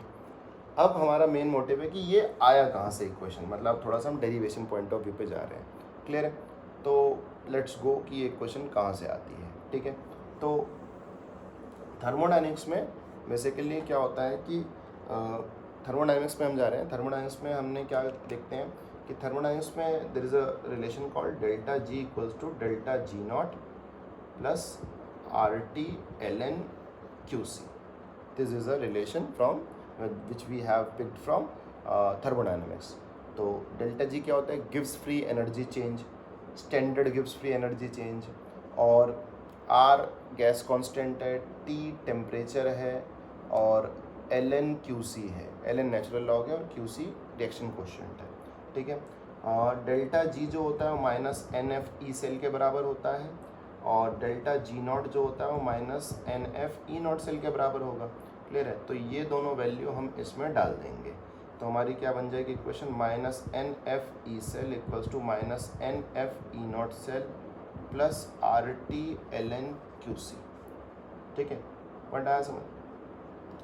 अब हमारा मेन मोटिव है कि ये आया कहाँ से इक्वेशन, मतलब थोड़ा सा हम डेरिवेशन पॉइंट ऑफ व्यू पे जा रहे हैं। क्लियर है, तो लेट्स गो कि ये इक्वेशन कहाँ से आती है, ठीक है। तो थर्मोडायनेमिक्स में बेसिकली क्या होता है कि थर्मोडायनेमिक्स में हम जा रहे हैं। थर्मोडायनेमिक्स में हमने क्या देखते हैं कि थर्मोडायनेमिक्स में there is a relation called delta ji equals to delta ji not plus RT ln QC। This is a relation from which we have picked from thermodynamics। तो डेल्टा जी क्या होता है, गिव्स फ्री एनर्जी चेंज, स्टैंडर्ड गिव्स free energy change, और R gas constant है, T temperature है, और ln QC है, ln नेचुरल लॉग है, और QC रिएक्शन कोएफिशिएंट है, ठीक है। और डेल्टा जी जो होता है वो माइनस NF ई सेल के बराबर होता है, और डेल्टा जी नॉट जो होता है वो minus NF E naught cell के बराबर होगा। क्लियर है, तो ये दोनों वैल्यू हम इसमें डाल देंगे। तो हमारी क्या बन जाएगी equation, minus N F E cell equals to minus N F E naught cell plus R T L N Q C. ठीक है, पॉइंट आया समझ।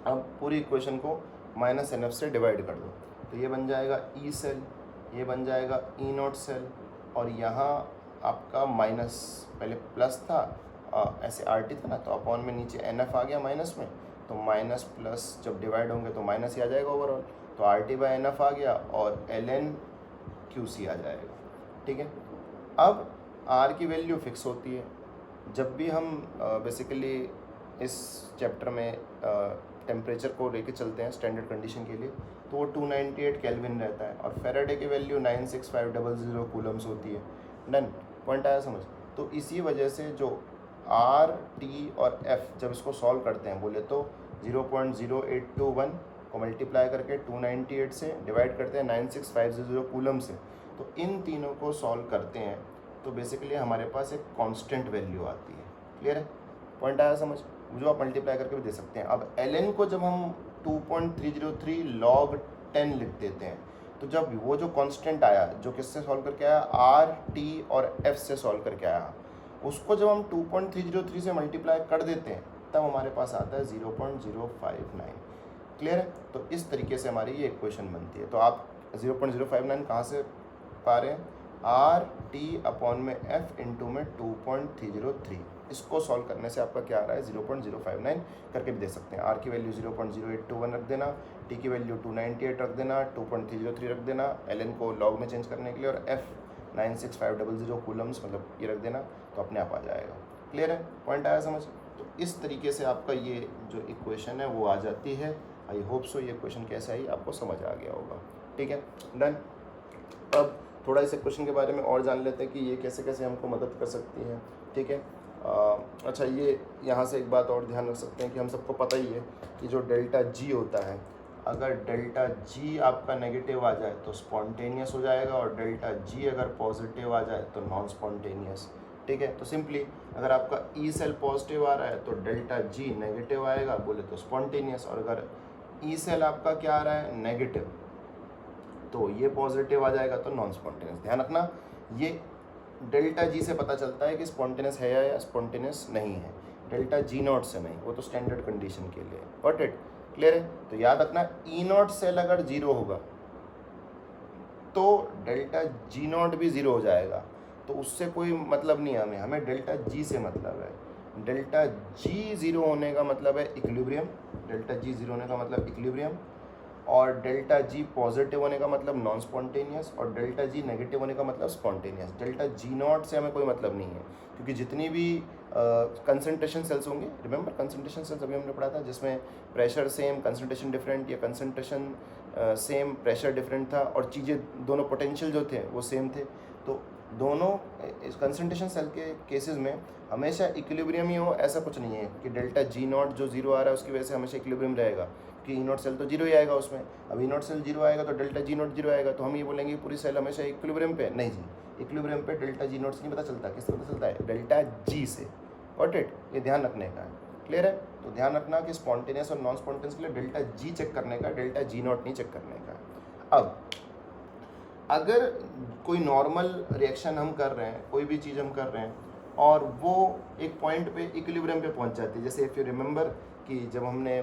अब पूरी इक्वेशन को माइनस एन एफ से डिवाइड कर दो, तो ये बन जाएगा ई सेल, ये बन जाएगा ई नॉट सेल, और यहाँ आपका माइनस, पहले प्लस था ऐसे आर टी था ना, तो अपॉन में नीचे एन एफ आ गया माइनस में, तो माइनस प्लस जब डिवाइड होंगे तो माइनस ही आ जाएगा ओवरऑल, तो R T by N F आ गया और एल एन क्यू सी आ जाएगा। ठीक है, अब आर की वैल्यू फिक्स होती है। जब भी हम बेसिकली इस चैप्टर में टेम्परेचर को लेके चलते हैं स्टैंडर्ड कंडीशन के लिए, तो वो 298 केल्विन रहता है और फेराडे की वैल्यू 96500 कूलम्स होती है। डन, पॉइंट आया समझ। तो इसी वजह से जो आर टी और एफ जब इसको सॉल्व करते हैं बोले तो 0.0821 को मल्टीप्लाई करके 298 से डिवाइड करते हैं 9650 कूलम से, तो इन तीनों को सॉल्व करते हैं तो बेसिकली हमारे पास एक कांस्टेंट वैल्यू आती है। क्लियर है, पॉइंट आया समझ, जो आप मल्टीप्लाई करके भी दे सकते हैं। अब एल एन को जब हम 2.303 log 10 लिख देते हैं, तो जब वो जो कांस्टेंट आया जो किससे सॉल्व करके आया, आर टी और एफ से सॉल्व करके आया, उसको जब हम 2.303 से मल्टीप्लाई कर देते हैं तब हमारे पास आता है 0.059। क्लियर है, तो इस तरीके से हमारी ये इक्वेशन बनती है। तो आप 0.059 कहाँ से पा रहे हैं, आर टी अपॉन में एफ इंटू में 2.303, इसको सॉल्व करने से आपका क्या आ रहा है 0.059 करके भी दे सकते हैं। आर की वैल्यू 0.0821 रख देना, टी की वैल्यू 298 रख देना, 2.303 रख देना एल एन को लॉग में चेंज करने के लिए, और एफ 96500 कूलम्स मतलब ये रख देना, तो अपने आप आ जाएगा। क्लियर है, पॉइंट आया समझ। तो इस तरीके से आपका ये जो इक्वेशन है वो आ जाती है। आई होप सो ये क्वेश्चन कैसा ही आपको समझ आ गया होगा। ठीक है, डन। अब थोड़ा इस क्वेश्चन के बारे में और जान लेते हैं कि ये कैसे कैसे हमको मदद कर सकती है। ठीक है, अच्छा ये यहाँ से एक बात और ध्यान रख सकते हैं कि हम सबको पता ही है कि जो डेल्टा जी होता है, अगर डेल्टा जी आपका नेगेटिव आ जाए तो स्पॉन्टेनियस हो जाएगा, और डेल्टा जी अगर पॉजिटिव आ जाए तो नॉन स्पॉन्टेनियस। ठीक है, तो सिंपली अगर आपका ई सेल पॉजिटिव आ रहा है तो डेल्टा जी नेगेटिव आएगा बोले तो स्पॉन्टेनियस, और अगर ई सेल आपका क्या आ रहा है नेगेटिव, तो ये पॉजिटिव आ जाएगा तो नॉन स्पॉन्टेनियस। ध्यान रखना, ये डेल्टा जी से पता चलता है कि स्पॉन्टेनियस है या स्पॉन्टेनियस नहीं है, डेल्टा जी नॉट से नहीं, वो तो स्टैंडर्ड कंडीशन के लिए। गॉट इट, क्लियर है। तो याद रखना, ई नॉट सेल अगर जीरो होगा तो डेल्टा जी नॉट भी जीरो हो जाएगा, तो उससे कोई मतलब नहीं है हमें डेल्टा जी से मतलब है। डेल्टा जी जीरो होने का मतलब है इक्विलिब्रियम, डेल्टा जी जीरो होने का मतलब इक्विलिब्रियम, और डेल्टा जी पॉजिटिव होने का मतलब नॉन स्पॉन्टेनियस, और डेल्टा जी नेगेटिव होने का मतलब स्पॉन्टेनियस। डेल्टा जी नॉट से हमें कोई मतलब नहीं है, क्योंकि जितनी भी कंसंट्रेशन सेल्स होंगे, रिमेंबर कंसंट्रेशन सेल्स अभी हमने पढ़ा था जिसमें प्रेशर सेम कंसंट्रेशन डिफरेंट, या कंसंट्रेशन सेम प्रेशर डिफरेंट था, और चीज़ें दोनों पोटेंशियल जो थे वो सेम थे। तो दोनों कंसंट्रेशन सेल के केसेस में हमेशा इक्विलिब्रियम ही हो, ऐसा कुछ नहीं है कि डेल्टा जी नॉट जो जीरो आ रहा है उसकी वजह से हमेशा इक्विलिब्रियम रहेगा, कि ई नॉट सेल तो जीरो ही आएगा उसमें। अब ई नॉट सेल जीरो आएगा तो डेल्टा जी नॉट जीरो आएगा, तो हम ये बोलेंगे पूरी सेल हमेशा इक्विलिब्रियम पे, नहीं जी, इक्विलिब्रियम पे डेल्टा जी नॉट से नहीं पता चलता, किससे पता चलता है, डेल्टा जी से। गॉट इट, ये ध्यान रखने का है। क्लियर है, तो ध्यान रखना कि स्पॉन्टेनियस और नॉन स्पॉन्टेनियस के लिए डेल्टा जी चेक करने का, डेल्टा जी नॉट नहीं चेक करने का। अब अगर कोई नॉर्मल रिएक्शन हम कर रहे हैं, कोई भी चीज़ हम कर रहे हैं, और वो एक पॉइंट पे इक्विलिब्रियम पे पहुंच जाती है, जैसे इफ़ यू रिमेंबर कि जब हमने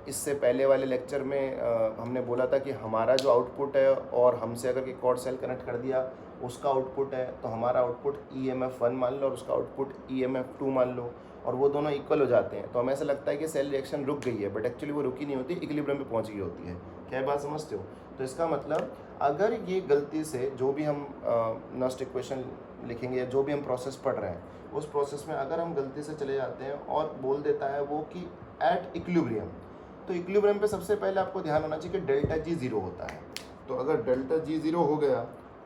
इससे पहले वाले लेक्चर में हमने बोला था कि हमारा जो आउटपुट है और हमसे अगर एक और सेल कनेक्ट कर दिया उसका आउटपुट है, तो हमारा आउटपुट EMF1 मान लो और उसका आउटपुट EMF2 मान लो, और वो दोनों इक्वल हो जाते हैं, तो हमें ऐसा लगता है कि सेल रिएक्शन रुक गई है, बट एक्चुअली वो रुकी नहीं होती, इक्विलिब्रियम पे पहुंच गई होती है। क्या बात समझते हो? तो इसका मतलब अगर ये गलती से जो भी हम नेक्स्ट इक्वेशन लिखेंगे या जो भी हम प्रोसेस पढ़ रहे हैं उस प्रोसेस में अगर हम गलती से चले जाते हैं और बोल देता है वो कि एट इक्विलिब्रियम, तो इक्विलिब्रियम पे सबसे पहले आपको ध्यान होना चाहिए कि डेल्टा जी जीरो होता है। तो अगर डेल्टा जी जीरो हो गया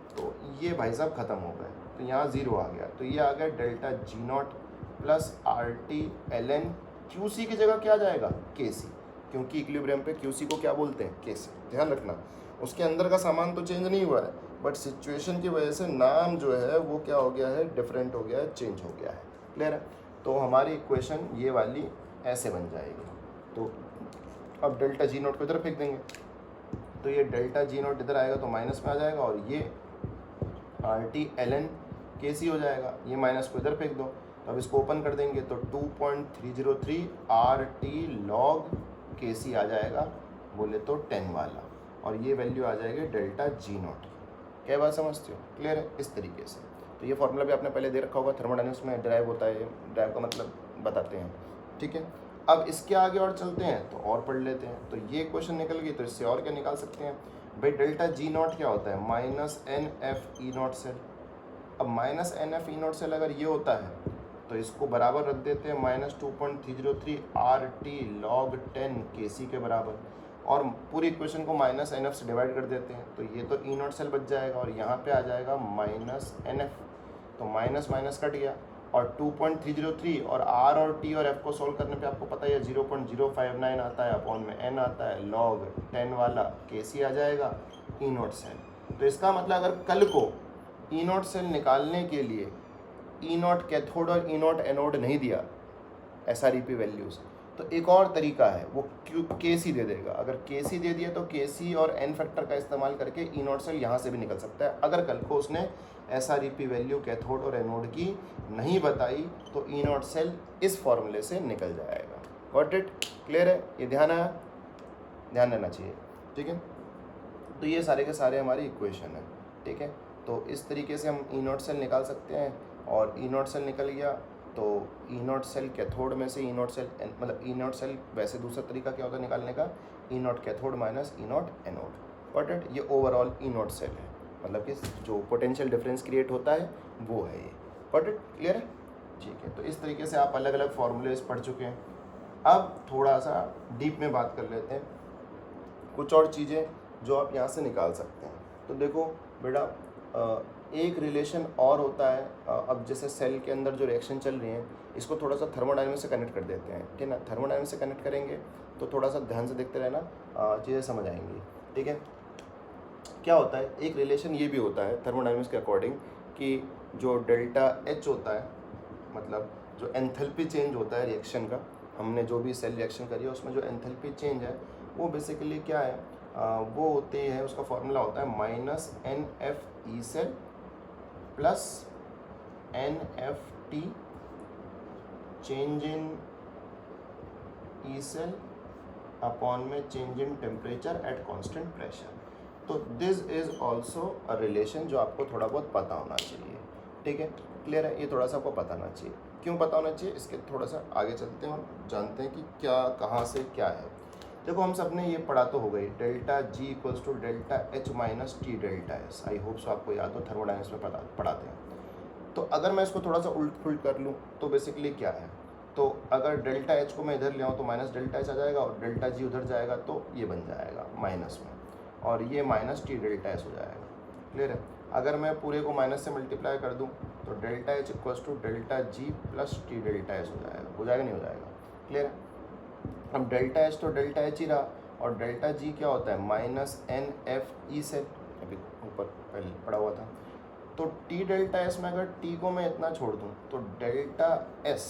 तो ये भाई साहब ख़त्म हो गए, तो यहाँ ज़ीरो आ गया, तो ये आ गया delta G not plus RT ln QC की जगह क्या जाएगा, KC, क्योंकि इक्विलिब्रियम पे QC को क्या बोलते हैं, KC। ध्यान रखना, उसके अंदर का सामान तो चेंज नहीं हुआ है, बट सिचुएशन की वजह से नाम जो है वो क्या हो गया है, डिफरेंट हो गया है, चेंज हो गया है। क्लियर है? तो हमारी इक्वेशन ये वाली ऐसे बन जाएगी। तो अब डेल्टा जी नॉट को इधर फेंक देंगे, तो ये डेल्टा जी नॉट इधर आएगा तो माइनस में आ जाएगा, और ये आर टी एल एन के सी हो जाएगा। ये माइनस को इधर फेंक दो, तो अब इसको ओपन कर देंगे तो 2.303 आर टी लॉग के सी आ जाएगा, बोले तो 10 वाला, और ये वैल्यू आ जाएगी डेल्टा जी नॉट। क्या बात समझते हो? क्लियर है? इस तरीके से। तो ये फॉर्मूला भी आपने पहले दे रखा होगा, थर्मोडायनेमिक्स में ड्राइव होता है, ड्राइव का मतलब बताते हैं, ठीक है। अब इसके आगे और चलते हैं तो और पढ़ लेते हैं। तो ये क्वेश्चन निकल गई, तो इससे और क्या निकाल सकते हैं भाई? डेल्टा जी नॉट क्या होता है? Minus N F E naught cell. अब minus N F E naught cell अगर ये होता है तो इसको बराबर रख देते हैं माइनस 2.303 आर टी लॉग 10 के सी के बराबर, और पूरी इक्वेशन को माइनस एन एफ से डिवाइड कर देते हैं, तो ये तो ई नॉट सेल बच जाएगा, और यहाँ पे आ जाएगा माइनस एन एफ, तो माइनस माइनस कट गया, और 2.303 और आर और टी और एफ को सोल्व करने पे आपको पता है 0.059 आता है, अपॉन में एन आता है, लॉग 10 वाला के सी आ जाएगा ई नॉट सेल। तो इसका मतलब अगर कल को ई नॉट सेल निकालने के लिए ई नॉट कैथोड और ई नॉट एनोड नहीं दिया S R E P values, तो एक और तरीका है, वो के सी दे देगा। अगर के सी दे दिया तो के सी और एन फैक्टर का इस्तेमाल करके ई नॉट सेल यहाँ से भी निकल सकता है। अगर कल को उसने S R E P value cathode और एनोड की नहीं बताई तो ई नॉट सेल इस फॉर्मूले से निकल जाएगा। Got it? क्लियर है? ये ध्यान आया? ध्यान देना चाहिए, ठीक है। तो ये सारे के सारे हमारी इक्वेशन है, ठीक है। तो इस तरीके से हम ई नॉट सेल निकाल सकते हैं, और ई नॉट सेल निकल गया तो ई नॉट सेल कैथोड में से ई नॉट सेल मतलब ई नॉट सेल, वैसे दूसरा तरीका क्या होता है निकालने का? E naught cathode minus E naught anode. Got it? ये ओवरऑल ई नॉट सेल है, मतलब कि जो पोटेंशियल डिफरेंस क्रिएट होता है वो है ये। Got it? क्लियर है? ठीक है। तो इस तरीके से आप अलग अलग फॉर्मूलेज पढ़ चुके हैं। अब थोड़ा सा डीप में बात कर लेते हैं, कुछ और चीज़ें जो आप यहाँ से निकाल सकते हैं। तो देखो बेटा, एक रिलेशन और होता है। अब जैसे सेल के अंदर जो रिएक्शन चल रही है, इसको थोड़ा सा थर्मोडायनेमिक्स से कनेक्ट कर देते हैं, ठीक है ना। थर्मोडायनेमिक्स से कनेक्ट करेंगे तो थोड़ा सा ध्यान से देखते रहना, चीज़ें समझ आएंगी, ठीक है। क्या होता है, एक रिलेशन ये भी होता है थर्मोडायनेमिक्स के अकॉर्डिंग कि जो डेल्टा एच होता है, मतलब जो एंथैल्पी चेंज होता है रिएक्शन का, हमने जो भी सेल रिएक्शन करी है उसमें जो एंथैल्पी चेंज है वो बेसिकली क्या है, वो होते हैं, उसका फॉर्मूला होता है minus N F E cell plus N F T change in E cell upon में change in temperature at constant pressure. तो this is also a relation जो आपको थोड़ा बहुत पता होना चाहिए, ठीक है। क्लियर है? ये थोड़ा सा आपको पता होना चाहिए। क्यों पता होना चाहिए, इसके थोड़ा सा आगे चलते हैं और जानते हैं कि क्या कहाँ से क्या है। देखो हम सब ने ये पढ़ा तो हो गई, delta ji equals to delta H minus T delta S. I hope so आपको याद हो, थर्मोडायनेमिक्स में पढ़ाते हैं। तो अगर मैं इसको थोड़ा सा उल्ट पुल्ट कर लूँ तो बेसिकली क्या है, तो अगर डेल्टा एच को मैं इधर ले आऊँ तो माइनस डेल्टा एच आ जाएगा, और डेल्टा जी उधर जाएगा तो ये बन जाएगा माइनस में, और ये माइनस टी डेल्टा एस हो जाएगा। क्लियर है? अगर मैं पूरे को माइनस से मल्टीप्लाई कर दूँ तो delta H equals to delta G plus T delta S हो जाएगा। हो जाएगा नहीं हो जाएगा? क्लियर है? अब डेल्टा एच तो डेल्टा एच ही रहा, और डेल्टा जी क्या होता है, minus N F E cell, अभी ऊपर पहले पड़ा हुआ था। तो टी डेल्टा एस में अगर टी को मैं इतना छोड़ दूँ तो डेल्टा एस,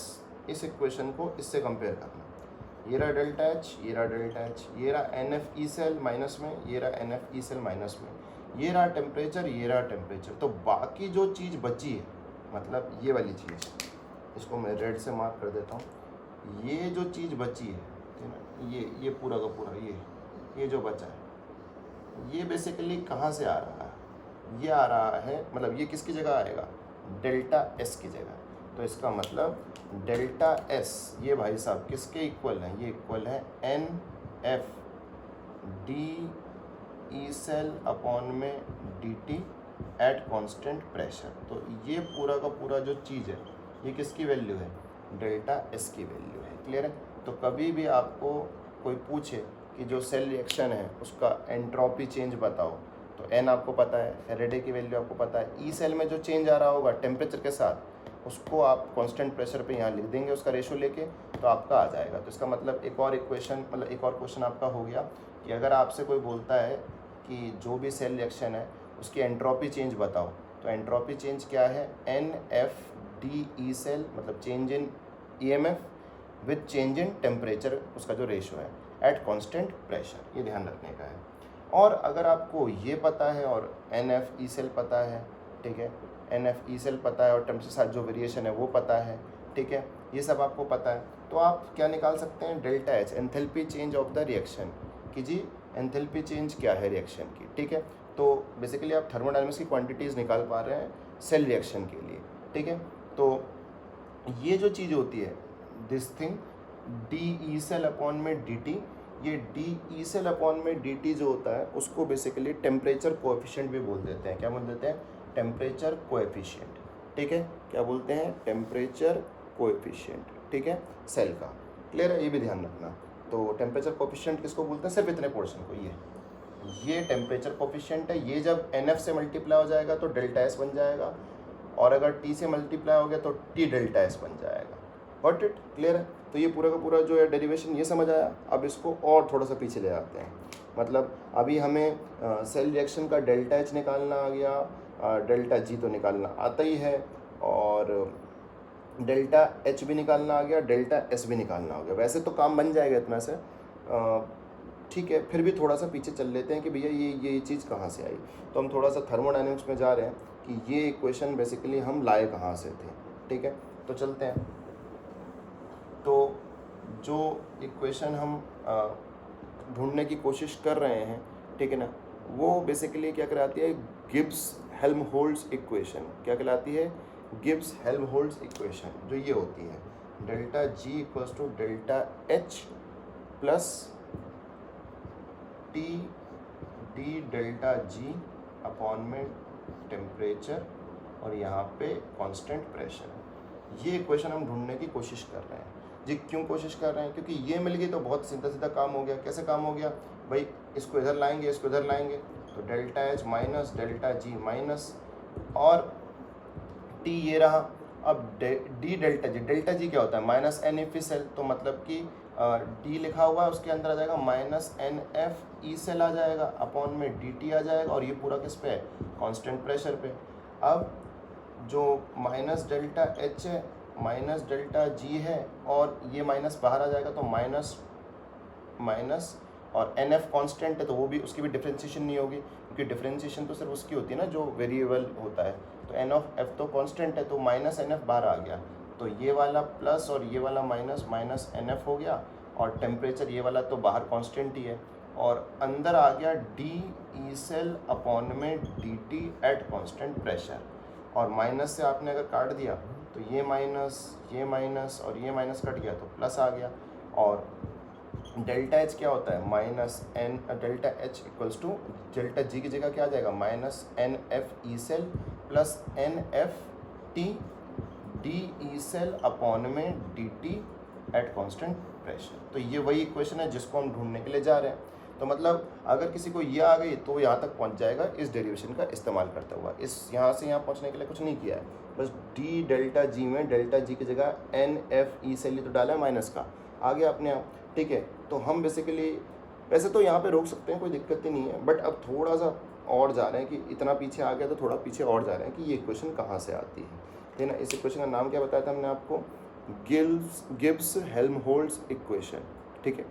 इस इक्वेशन को इससे कंपेयर करना, ये रहा डेल्टा एच, ये रहा डेल्टा एच, ये रहा N F E cell minus में, ये रहा N F E cell minus में, ये रहा टेम्परेचर, ये रहा टेम्परेचर। तो बाकी जो चीज़ बची है, मतलब ये वाली चीज़, इसको मैं रेड से मार्क कर देता हूँ, ये जो चीज़ बची है, ठीक है ना, ये पूरा का पूरा ये जो बचा है, ये बेसिकली कहाँ से आ रहा है, ये आ रहा है, मतलब ये किसकी जगह आएगा, डेल्टा एस की जगह। तो इसका मतलब डेल्टा एस ये भाई साहब किसके इक्वल है, ये इक्वल है N F D E cell upon में D T at constant pressure. तो ये पूरा का पूरा जो चीज़ है ये किसकी वैल्यू है, डेल्टा एस की वैल्यू है। क्लियर है? तो कभी भी आपको कोई पूछे कि जो सेल रिएक्शन है उसका एंट्रोपी चेंज बताओ, तो एन आपको पता है, फेरेडे की वैल्यू आपको पता है, ई सेल में जो चेंज आ रहा होगा टेम्परेचर के साथ उसको आप कांस्टेंट प्रेशर पे यहाँ लिख देंगे उसका रेशो लेके, तो आपका आ जाएगा। तो इसका मतलब एक और इक्वेशन, मतलब एक और क्वेश्चन आपका हो गया कि अगर आपसे कोई बोलता है कि जो भी सेल रिएक्शन है उसकी एंट्रोपी चेंज बताओ, तो एंट्रोपी चेंज क्या है, N F D E cell मतलब change in e m f with change in temperature, उसका जो रेशो है एट कॉन्स्टेंट प्रेशर, ये ध्यान रखने का है। और अगर आपको ये पता है और NF ई सेल पता है, ठीक है, NF ई सेल पता है और टेम्परेचर के साथ जो वेरिएशन है वो पता है, ठीक है, ये सब आपको पता है, तो आप क्या निकाल सकते हैं, delta H, enthalpy change of the reaction, कि जी एंथैल्पी चेंज क्या है रिएक्शन की, ठीक है। तो बेसिकली आप थर्मोडायनामिक्स की क्वांटिटीज़ निकाल पा रहे हैं सेल रिएक्शन के लिए, ठीक है। तो ये जो चीज़ होती है this thing D E cell upon में डी टी, ये डी ई सेल अपॉन में डी टी जो होता है उसको बेसिकली टेम्परेचर कोएफिशिएंट भी बोल देते हैं। क्या बोल देते हैं, टेम्परेचर कोएफिशिएंट, ठीक है, क्या बोलते हैं, टेम्परेचर कोएफिशिएंट, ठीक है, सेल का। क्लियर है, ये भी ध्यान रखना। तो टेम्परेचर कोएफिशिएंट किसको बोलते हैं, सिर्फ इतने पोर्शन को, ये टेम्परेचर कोएफिशिएंट है। ये जब NF से मल्टीप्लाई हो जाएगा तो डेल्टा एस बन जाएगा, और अगर T से मल्टीप्लाई हो गया तो T डेल्टा एस बन जाएगा। गॉट इट, क्लियर है। तो ये पूरा का पूरा जो है डेरिवेशन ये समझ आया। अब इसको और थोड़ा सा पीछे ले आते हैं, मतलब अभी हमें सेल रिएक्शन का डेल्टा एच निकालना आ गया, डेल्टा जी तो निकालना आता ही है, और डेल्टा एच भी निकालना आ गया, डेल्टा एस भी निकालना हो गया। वैसे तो काम बन जाएगा इतना से, ठीक है, फिर भी थोड़ा सा पीछे चल लेते हैं कि भैया ये चीज़ कहाँ से आई। तो हम थोड़ा सा थर्मोडायनेमिक्स में जा रहे हैं कि ये इक्वेशन बेसिकली हम लाए कहाँ से थे, ठीक है। तो चलते हैं। तो जो इक्वेशन हम ढूंढने की कोशिश कर रहे हैं, ठीक है ना, वो बेसिकली क्या कहलाती है, गिब्स हेल्महोल्ट्ज़ इक्वेशन। क्या कहलाती है, गिब्स हेल्महोल्ट्ज़ इक्वेशन, जो ये होती है delta ji equals to delta H plus T D delta G upon में टेम्परेचर और यहाँ पे कांस्टेंट प्रेशर। ये इक्वेशन हम ढूंढने की कोशिश कर रहे हैं जी। क्यों कोशिश कर रहे हैं, क्योंकि ये मिल गई तो बहुत सीधा सीधा काम हो गया। कैसे काम हो गया भाई, इसको इधर लाएंगे, इसको इधर लाएंगे, तो delta H minus delta G minus और टी ये रहा। अब डी डेल्टा जी क्या होता है, minus N F E cell, तो मतलब कि डी लिखा हुआ है उसके अंदर आ जाएगा minus N F E cell आ जाएगा, अपॉन में डी टी आ जाएगा, और ये पूरा किस पे है, कांस्टेंट प्रेशर पे। अब जो माइनस डेल्टा एच है माइनस डेल्टा जी है, और ये माइनस बाहर आ जाएगा, तो माइनस माइनस और एन एफ कॉन्स्टेंट है तो वो भी, उसकी भी डिफ्रेंशिएशन नहीं होगी, क्योंकि डिफ्रेंशिएशन तो सिर्फ उसकी होती है ना जो वेरिएबल होता है। तो एन ऑफ एफ तो कांस्टेंट है, तो माइनस एन एफ बाहर आ गया, तो ये वाला प्लस और ये वाला माइनस, माइनस एन एफ हो गया, और टेम्परेचर ये वाला तो बाहर कांस्टेंट ही है, और अंदर आ गया डी ई सेल अपॉन में D T at constant pressure. और माइनस से आपने अगर काट दिया तो ये माइनस और ये माइनस कट गया तो प्लस आ गया। और डेल्टा एच क्या होता है, minus n, delta H equals to delta g की जगह क्या आ जाएगा, minus N F E cell plus N F t d ई सेल अपॉन में D T at constant pressure. तो ये वही इक्वेशन है जिसको हम ढूंढने के लिए जा रहे हैं। तो मतलब अगर किसी को ये आ गई तो यहाँ तक पहुँच जाएगा इस डेरिवेशन का इस्तेमाल करता हुआ। इस यहाँ से यहाँ पहुँचने के लिए कुछ नहीं किया है, बस डी डेल्टा जी में डेल्टा जी की जगह एन एफ ई सेल तो डाला है माइनस का, आ गया अपने आप, ठीक है। तो हम बेसिकली वैसे तो यहाँ पे रोक सकते हैं, कोई दिक्कत ही नहीं है, बट अब थोड़ा सा और जा रहे हैं कि इतना पीछे आ गया तो थोड़ा पीछे और जा रहे हैं कि ये इक्वेशन कहाँ से आती है, ठीक है ना। इस इक्वेशन का नाम क्या बताया था हमने आपको, गिब्स हेल्महोल्ट्ज़ इक्वेशन, ठीक है।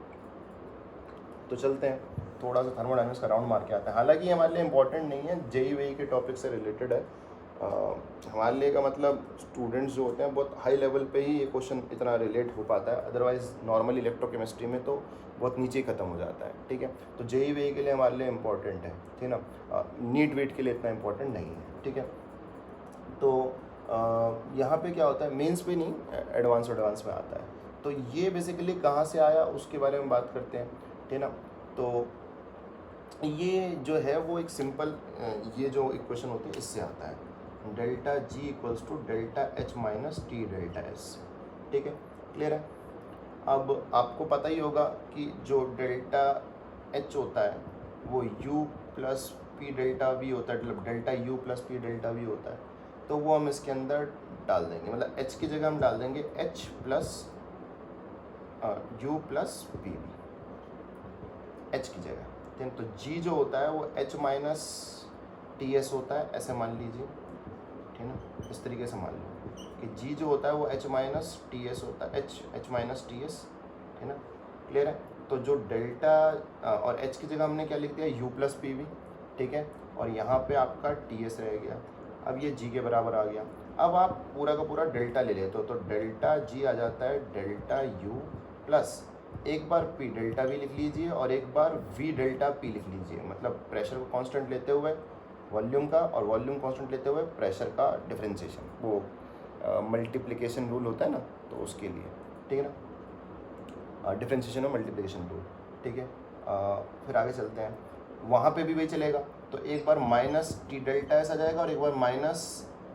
तो चलते हैं थोड़ा सा थर्मोडायनामिक्स का राउंड मार के आते हैं। हालांकि ये हमारे लिए इंपॉर्टेंट नहीं है, जेई वेई के टॉपिक से रिलेटेड है। हमारे लिए का मतलब स्टूडेंट्स जो होते हैं बहुत हाई लेवल पे ही ये क्वेश्चन इतना रिलेट हो पाता है, अदरवाइज़ नॉर्मल इलेक्ट्रोकेमिस्ट्री में तो बहुत नीचे ख़त्म हो जाता है, ठीक है। तो जेई वेई के लिए हमारे लिए इम्पॉर्टेंट है, ठीक है ना, नीट वेट के लिए इतना इम्पॉर्टेंट नहीं है, ठीक है। तो यहाँ पे क्या होता है, मेंस पे नहीं, एडवांस में आता है। तो ये बेसिकली कहाँ से आया उसके बारे में बात करते हैं, ठीक है ना। तो ये जो है वो एक सिंपल ये जो इक्वेशन होती है इससे आता है, delta ji equals to delta H minus T delta S, ठीक है, क्लियर है। अब आपको पता ही होगा कि जो डेल्टा एच होता है वो you plus P delta we होता है, मतलब delta U plus P delta we होता है। तो वो हम इसके अंदर डाल देंगे, मतलब एच की जगह हम डाल देंगे H plus you plus P V, H की जगह, ठीक है। तो जी जो होता है वो एच माइनस टी एस होता है, ऐसे मान लीजिए, ठीक है ना, इस तरीके से मान लो कि जी जो होता है वो एच माइनस टी एस होता है, एच माइनस टी एस, ठीक है ना, क्लियर है। तो जो डेल्टा और एच की जगह हमने क्या लिख दिया, यू प्लस पी वी, ठीक है, और यहाँ पे आपका टी एस रह गया। अब ये जी के बराबर आ गया। अब आप पूरा का पूरा डेल्टा ले लेते हो तो डेल्टा जी आ जाता है डेल्टा यू प्लस एक बार पी डेल्टा वी लिख लीजिए और एक बार वी डेल्टा पी लिख लीजिए, मतलब प्रेशर को कांस्टेंट लेते हुए वॉल्यूम का और वॉल्यूम कांस्टेंट लेते हुए प्रेशर का डिफरेंशिएशन, वो मल्टीप्लिकेशन रूल होता है ना, तो उसके लिए, ठीक है ना, डिफरेंशिएशन और मल्टीप्लिकेशन रूल, ठीक है। फिर आगे चलते हैं, वहाँ पे भी वही चलेगा, तो एक बार माइनस टी डेल्टा एस आ जाएगा और एक बार माइनस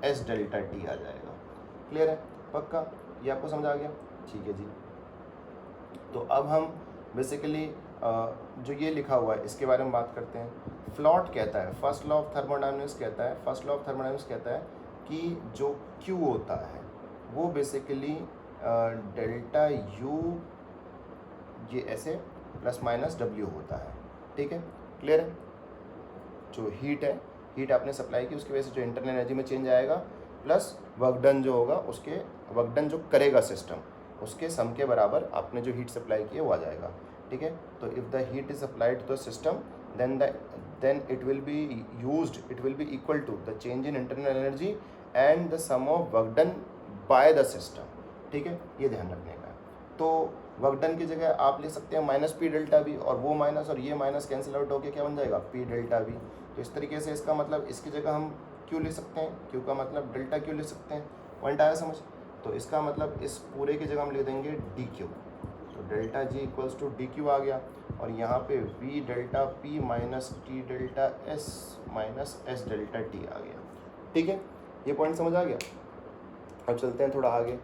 एस डेल्टा टी आ जाएगा। क्लियर है, पक्का, ये आपको समझ आ गया, ठीक है जी। तो अब हम बेसिकली जो ये लिखा हुआ है इसके बारे में बात करते हैं। फ्लॉट कहता है, फर्स्ट लॉ ऑफ थर्मोडायनामिक्स कहता है, फर्स्ट लॉ ऑफ थर्मोडायनामिक्स कहता है कि जो Q होता है वो बेसिकली डेल्टा यू ये ऐसे प्लस माइनस W होता है, ठीक है, क्लियर है। जो हीट है, हीट आपने सप्लाई की, उसकी वजह से जो इंटरनल एनर्जी में चेंज आएगा, प्लस वर्क डन जो होगा, उसके वर्क डन जो करेगा सिस्टम, उसके सम के बराबर आपने जो हीट सप्लाई की है वो आ जाएगा, ठीक है। तो if the heat is applied to the system then it will be equal to the change in internal energy and the sum of work done by the system, ठीक है, ये ध्यान रखने का है। तो वर्क डन की जगह आप ले सकते हैं माइनस पी डेल्टा वी, और वो माइनस और ये माइनस कैंसिल आउट होकर क्या बन जाएगा, पी डेल्टा वी। तो इस तरीके से इसका मतलब इसकी जगह हम क्यू ले सकते हैं, क्यू का मतलब डेल्टा क्यू ले सकते हैं, पॉइंट आया समझ। तो इसका मतलब इस पूरे की जगह हम लिख देंगे डी क्यू, तो delta ji equals to d q आ गया, और यहाँ पे v delta P minus T delta S minus S delta t आ गया, ठीक है, ये पॉइंट समझ आ गया। अब चलते हैं थोड़ा आगे,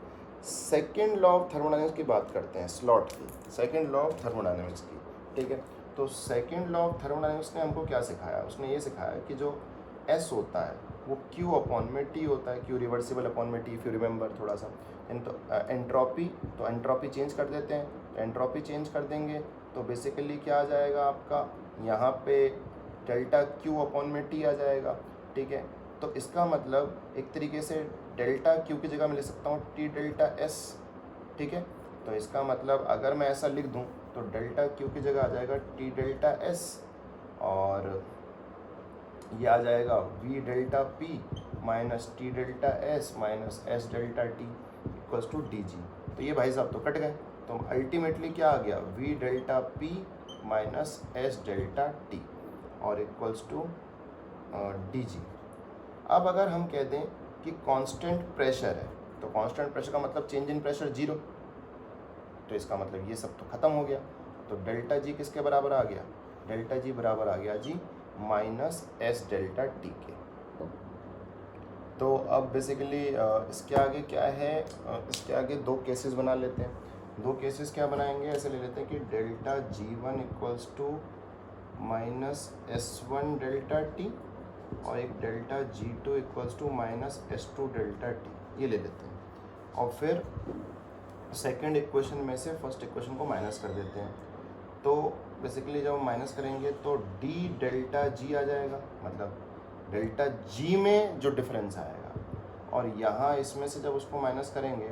सेकेंड लॉ ऑफ थर्मोडायनामिक्स की बात करते हैं, स्लॉट की, सेकेंड लॉ ऑफ थर्मोडायनामिक्स की, ठीक है। तो सेकेंड लॉ ऑफ थर्मोडायनामिक्स ने हमको क्या सिखाया, उसने ये सिखाया कि जो एस होता है वो क्यू अपॉन में टी होता है, क्यू रिवर्सिबल अपॉन में टी, इफ़ यू रिमेंबर थोड़ा सा। तो एंट्रोपी, तो एंट्रोपी चेंज कर देते हैं, तो एंट्रोपी चेंज कर देंगे तो बेसिकली क्या आ जाएगा आपका, यहाँ पे डेल्टा क्यू अपॉन में टी आ जाएगा, ठीक है। तो इसका मतलब एक तरीके से डेल्टा क्यू की जगह मैं ले सकता हूँ टी डेल्टा एस, ठीक है। तो इसका मतलब अगर मैं ऐसा लिख दूँ तो डेल्टा क्यू की जगह आ जाएगा टी डेल्टा एस, और ये आ जाएगा V delta P minus T delta S minus S delta T equals to D G. तो ये भाई साहब तो कट गए, तो अल्टीमेटली क्या आ गया, we delta P minus S delta T और इक्वल्स टू डी जी। अब अगर हम कह दें कि कांस्टेंट प्रेशर है, तो कांस्टेंट प्रेशर का मतलब चेंज इन प्रेशर जीरो, तो इसका मतलब ये सब तो ख़त्म हो गया। तो डेल्टा जी किसके बराबर आ गया, डेल्टा जी बराबर आ गया जी माइनस एस डेल्टा टी के। तो अब बेसिकली इसके आगे क्या है, इसके आगे दो केसेस बना लेते हैं। दो केसेस क्या बनाएंगे, ऐसे ले लेते हैं कि delta G one equals to minus S one delta T और एक delta G two equals to minus S two delta T, ये ले लेते हैं। और फिर सेकेंड इक्वेशन में से फर्स्ट इक्वेशन को माइनस कर देते हैं। तो बेसिकली जब हम माइनस करेंगे तो डी डेल्टा जी आ जाएगा, मतलब डेल्टा जी में जो डिफरेंस आएगा, और यहाँ इसमें से जब उसको माइनस करेंगे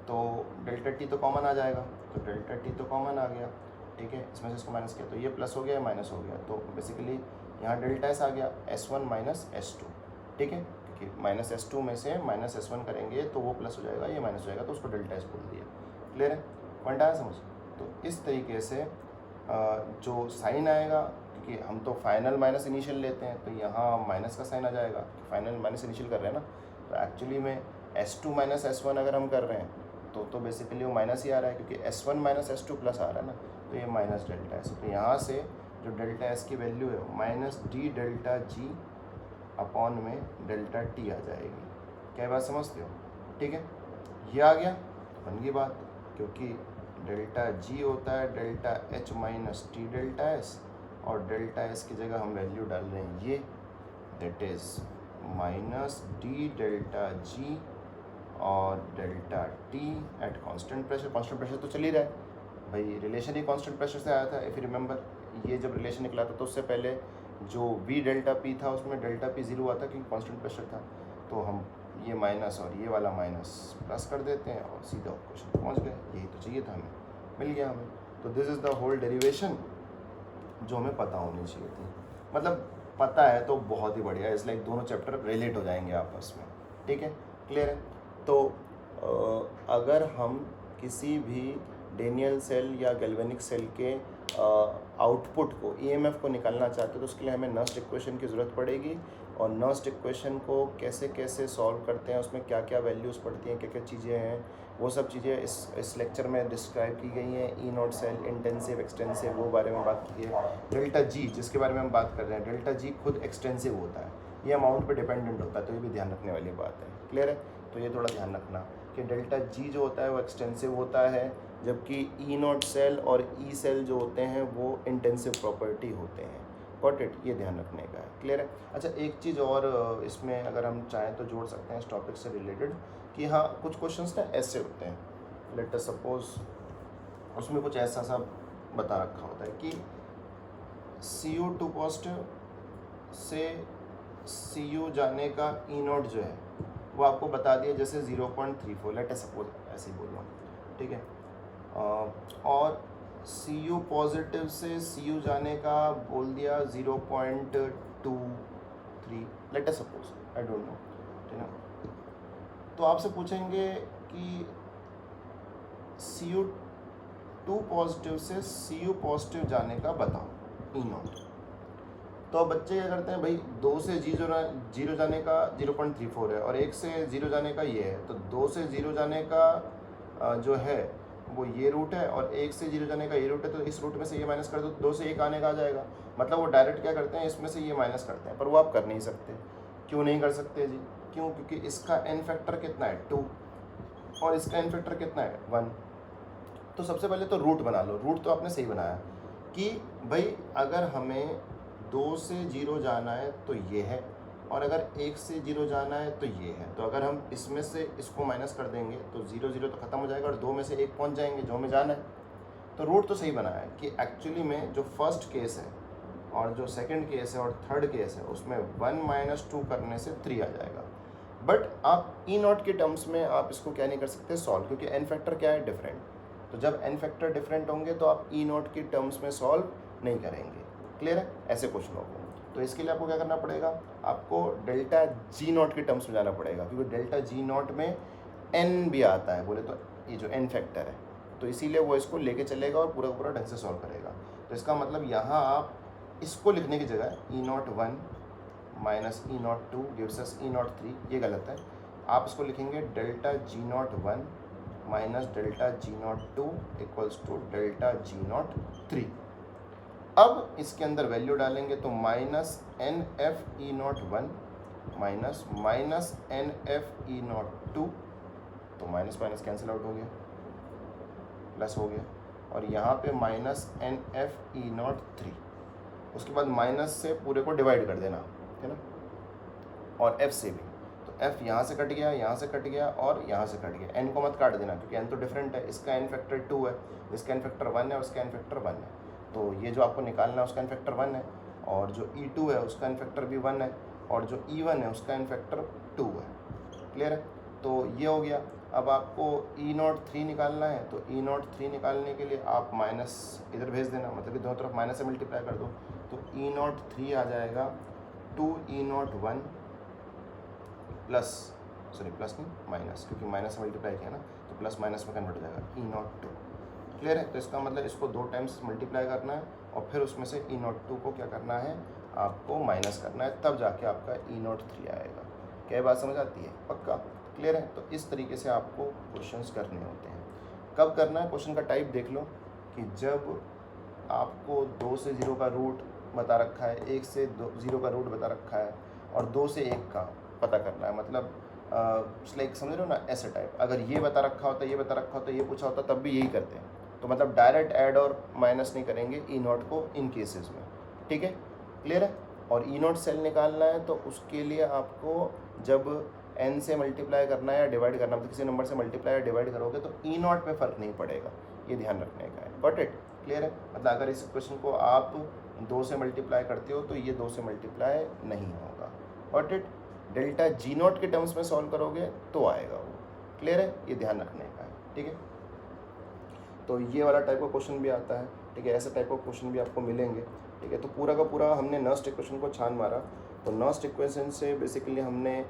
तो डेल्टा टी तो कॉमन आ जाएगा, तो डेल्टा टी तो कॉमन आ गया, ठीक है, इसमें से इसको माइनस किया तो ये प्लस हो गया माइनस हो गया, तो बेसिकली यहाँ डेल्टा एस आ गया S one minus S two, ठीक है, क्योंकि माइनस एस टू में से माइनस एस वन करेंगे तो वो प्लस हो जाएगा, ये माइनस हो जाएगा, तो उसको डेल्टा एस बोल दिया। क्लियर है, पॉइंट आया समझ। तो इस तरीके से जो साइन आएगा, क्योंकि हम तो फाइनल माइनस इनिशियल लेते हैं, तो यहाँ माइनस का साइन आ जाएगा, फाइनल माइनस इनिशियल कर रहे हैं ना, तो एक्चुअली में S2 माइनस S1 अगर हम कर रहे हैं तो बेसिकली वो माइनस ही आ रहा है, क्योंकि S1 माइनस S2 प्लस आ रहा है ना, तो ये माइनस डेल्टा एस। तो यहाँ से जो डेल्टा एस की वैल्यू है minus d delta G upon में डेल्टा टी आ जाएगी। क्या बात समझते हो, ठीक है, ये आ गया तो बन गई बात, क्योंकि डेल्टा जी होता है delta H minus T delta s, और डेल्टा एस की जगह हम वैल्यू डाल रहे हैं ये, that is minus d delta g और delta t at constant pressure. Constant pressure तो चल ही रहा है भाई, रिलेशन ही कांस्टेंट प्रेशर से आया था। इफ़ यू रिमेंबर, ये जब रिलेशन निकला था तो उससे पहले जो वी डेल्टा पी था उसमें डेल्टा पी ज़ीरो हुआ था क्योंकि कांस्टेंट प्रेशर था। तो हम ये माइनस और ये वाला माइनस प्लस कर देते हैं और सीधा क्वेश्चन पहुँच गए। यही तो चाहिए था हमें, मिल गया हमें। तो this is the whole derivation जो हमें पता होनी चाहिए थी। मतलब पता है तो बहुत ही बढ़िया, इस लाइक दोनों चैप्टर रिलेट हो जाएंगे आपस में, ठीक है, क्लियर है। तो अगर हम किसी भी डेनियल सेल या गैल्वेनिक सेल के आउटपुट को ईएमएफ को निकालना चाहते हो तो उसके लिए हमें नर्स्ट इक्वेशन की ज़रूरत पड़ेगी। और नर्स्ट इक्वेशन को कैसे कैसे सॉल्व करते हैं, उसमें क्या क्या वैल्यूज़ पड़ती हैं, क्या क्या चीज़ें हैं, वो सब चीज़ें इस लेक्चर में डिस्क्राइब की गई हैं। ई नॉट सेल, इंटेंसिव, एक्सटेंसिव, वो बारे में बात की है। डेल्टा जी जिसके बारे में हम बात कर रहे हैं, डेल्टा जी खुद एक्सटेंसिव होता है, ये अमाउंट पे डिपेंडेंट होता है, तो ये भी ध्यान रखने वाली बात है, क्लियर है। तो ये थोड़ा ध्यान रखना कि डेल्टा जी जो होता है वो एक्सटेंसिव होता है, जबकि ई नॉट सेल और ई सेल जो होते हैं वो इंटेंसिव प्रॉपर्टी होते हैं। गॉट इट, ये ध्यान रखने का है, क्लियर है। अच्छा, एक चीज़ और इसमें अगर हम चाहें तो जोड़ सकते हैं इस टॉपिक से रिलेटेड कि हाँ कुछ क्वेश्चंस ना ऐसे होते हैं, लेट अस सपोज उसमें कुछ ऐसा सा बता रखा होता है कि Cu2 पॉजिटिव से Cu जाने का ई नॉट जो है वो आपको बता दिया जैसे 0.34, लेट अस सपोज ऐसे ही बोल रहा हूँ, ठीक है। और Cu पॉजिटिव से Cu जाने का बोल दिया 0.23, let us suppose, I don't know, ठीक है। तो आपसे पूछेंगे कि Cu2 पॉजिटिव से Cu पॉजिटिव जाने का बताओ ई नॉट। तो बच्चे क्या करते हैं भाई, 2 से 0 जाने का 0.34 है और 1 से 0 जाने का ये है, तो 2 से 0 जाने का जो है वो ये रूट है और 1 से 0 जाने का ये रूट है, तो इस रूट में से ये माइनस कर दो, 2 से 1 आने का आ जाएगा। मतलब वो डायरेक्ट क्या करते हैं, इसमें से ये माइनस करते हैं, पर वो आप कर नहीं सकते। क्यों नहीं कर सकते जी? क्यों? क्योंकि इसका एन फैक्टर कितना है 2 और इसका एन फैक्टर कितना है 1। तो सबसे पहले तो रूट बना लो। रूट तो आपने सही बनाया कि भाई अगर हमें 2 से 0 जाना है तो ये है, और अगर 1 से 0 जाना है तो ये है। तो अगर हम इसमें से इसको माइनस कर देंगे तो 0 0 तो ख़त्म हो जाएगा और 2 में से 1 पहुंच जाएंगे जो हमें जाना है। तो रूट तो सही बनाया है कि एक्चुअली में जो फर्स्ट केस है और जो सेकंड केस है और थर्ड केस है उसमें 1 - 2 करने से 3 आ जाएगा। बट आप ई नॉट के टर्म्स में आप इसको क्या नहीं कर सकते सॉल्व, क्योंकि एन फैक्टर क्या है डिफरेंट। तो जब एन फैक्टर डिफरेंट होंगे तो आप ई नॉट के टर्म्स में सॉल्व नहीं करेंगे, क्लियर है, ऐसे क्वेश्चनों को। तो इसके लिए आपको क्या करना पड़ेगा, आपको डेल्टा जी नॉट के टर्म्स में जाना पड़ेगा, क्योंकि डेल्टा जी नॉट में एन भी आता है, बोले तो ये जो एन फैक्टर है, तो इसीलिए वो इसको लेके चलेगा और पूरा पूरा ढंग से सॉल्व करेगा। तो इसका मतलब यहाँ आप इसको लिखने की जगह ई नॉट 1 माइनस ई naught 2 gives us e naught 3, ये गलत है। आप इसको लिखेंगे delta ji naught 1 minus delta ji naught 2 equals to delta ji naught 3। अब इसके अंदर वैल्यू डालेंगे तो minus N F E naught 1 minus N F E naught 2, तो माइनस माइनस कैंसिल आउट हो गया, प्लस हो गया, और यहाँ पे minus N F E naught 3। उसके बाद माइनस से पूरे को डिवाइड कर देना है ना, और एफ से भी, तो एफ यहाँ से कट गया, यहाँ से कट गया और यहाँ से कट गया। एन को मत काट देना क्योंकि एन तो डिफरेंट है, इसका एन फैक्टर 2 है, इसका एन फैक्टर 1 है, उसका एन फैक्टर 1 है। तो ये जो आपको निकालना है उसका एन फैक्टर 1 है, और जो E2 है उसका एन फैक्टर भी 1 है, और जो E1 है उसका एन फैक्टर 2 है, क्लियर है। तो ये हो गया। अब आपको ई नॉट 3 निकालना है, तो ई नॉट 3 निकालने के लिए आप माइनस इधर भेज देना, मतलब कि दोनों तरफ माइनस से मल्टीप्लाई कर दो, तो ई नॉट 3 आ जाएगा 2 ई नॉट 1 प्लस, सॉरी प्लस नहीं माइनस, क्योंकि माइनस से मल्टीप्लाई किया ना, तो प्लस माइनस में कन्वर्ट हो जाएगा ई नॉट 2, क्लियर है। तो इसका मतलब इसको 2 टाइम्स मल्टीप्लाई करना है और फिर उसमें से ई नॉट 2 को क्या करना है, आपको माइनस करना है, तब जाके आपका ई नॉट 3 आएगा। क्या बात समझ आती है? पक्का क्लियर है। तो इस तरीके से आपको क्वेश्चंस करने होते हैं। कब करना है, क्वेश्चन का टाइप देख लो कि जब आपको 2 से 0 का रूट बता रखा है, 1 से 0 का रूट बता रखा है और 2 से 1 का पता करना है, मतलब लाइक समझ रहे हो ना, ऐसे टाइप। अगर ये बता रखा होता, ये बता रखा होता, ये पूछा होता, तब भी यही करते हैं। तो मतलब डायरेक्ट ऐड और माइनस नहीं करेंगे ई नॉट को इन केसेस में, ठीक है, क्लियर है। और ई नॉट सेल निकालना है तो उसके लिए आपको जब एन से मल्टीप्लाई करना है या डिवाइड करना है, तो किसी नंबर से मल्टीप्लाई या डिवाइड करोगे तो ई नॉट में फ़र्क नहीं पड़ेगा, ये ध्यान रखने का है। गॉट इट, क्लियर है। मतलब अगर इस क्वेश्चन को आप 2 से मल्टीप्लाई करते हो तो ये 2 से मल्टीप्लाई नहीं होगा। Got it. Delta G not के टर्म्स में सॉल्व करोगे तो आएगा वो, क्लियर है, ये ध्यान रखने का है, ठीक है। तो ये वाला टाइप का क्वेश्चन भी आता है, ठीक है, ऐसा टाइप का क्वेश्चन भी आपको मिलेंगे, ठीक है। तो पूरा का पूरा हमने नर्स्ट इक्वेशन को छान मारा। तो नर्स्ट इक्वेशन से बेसिकली हमने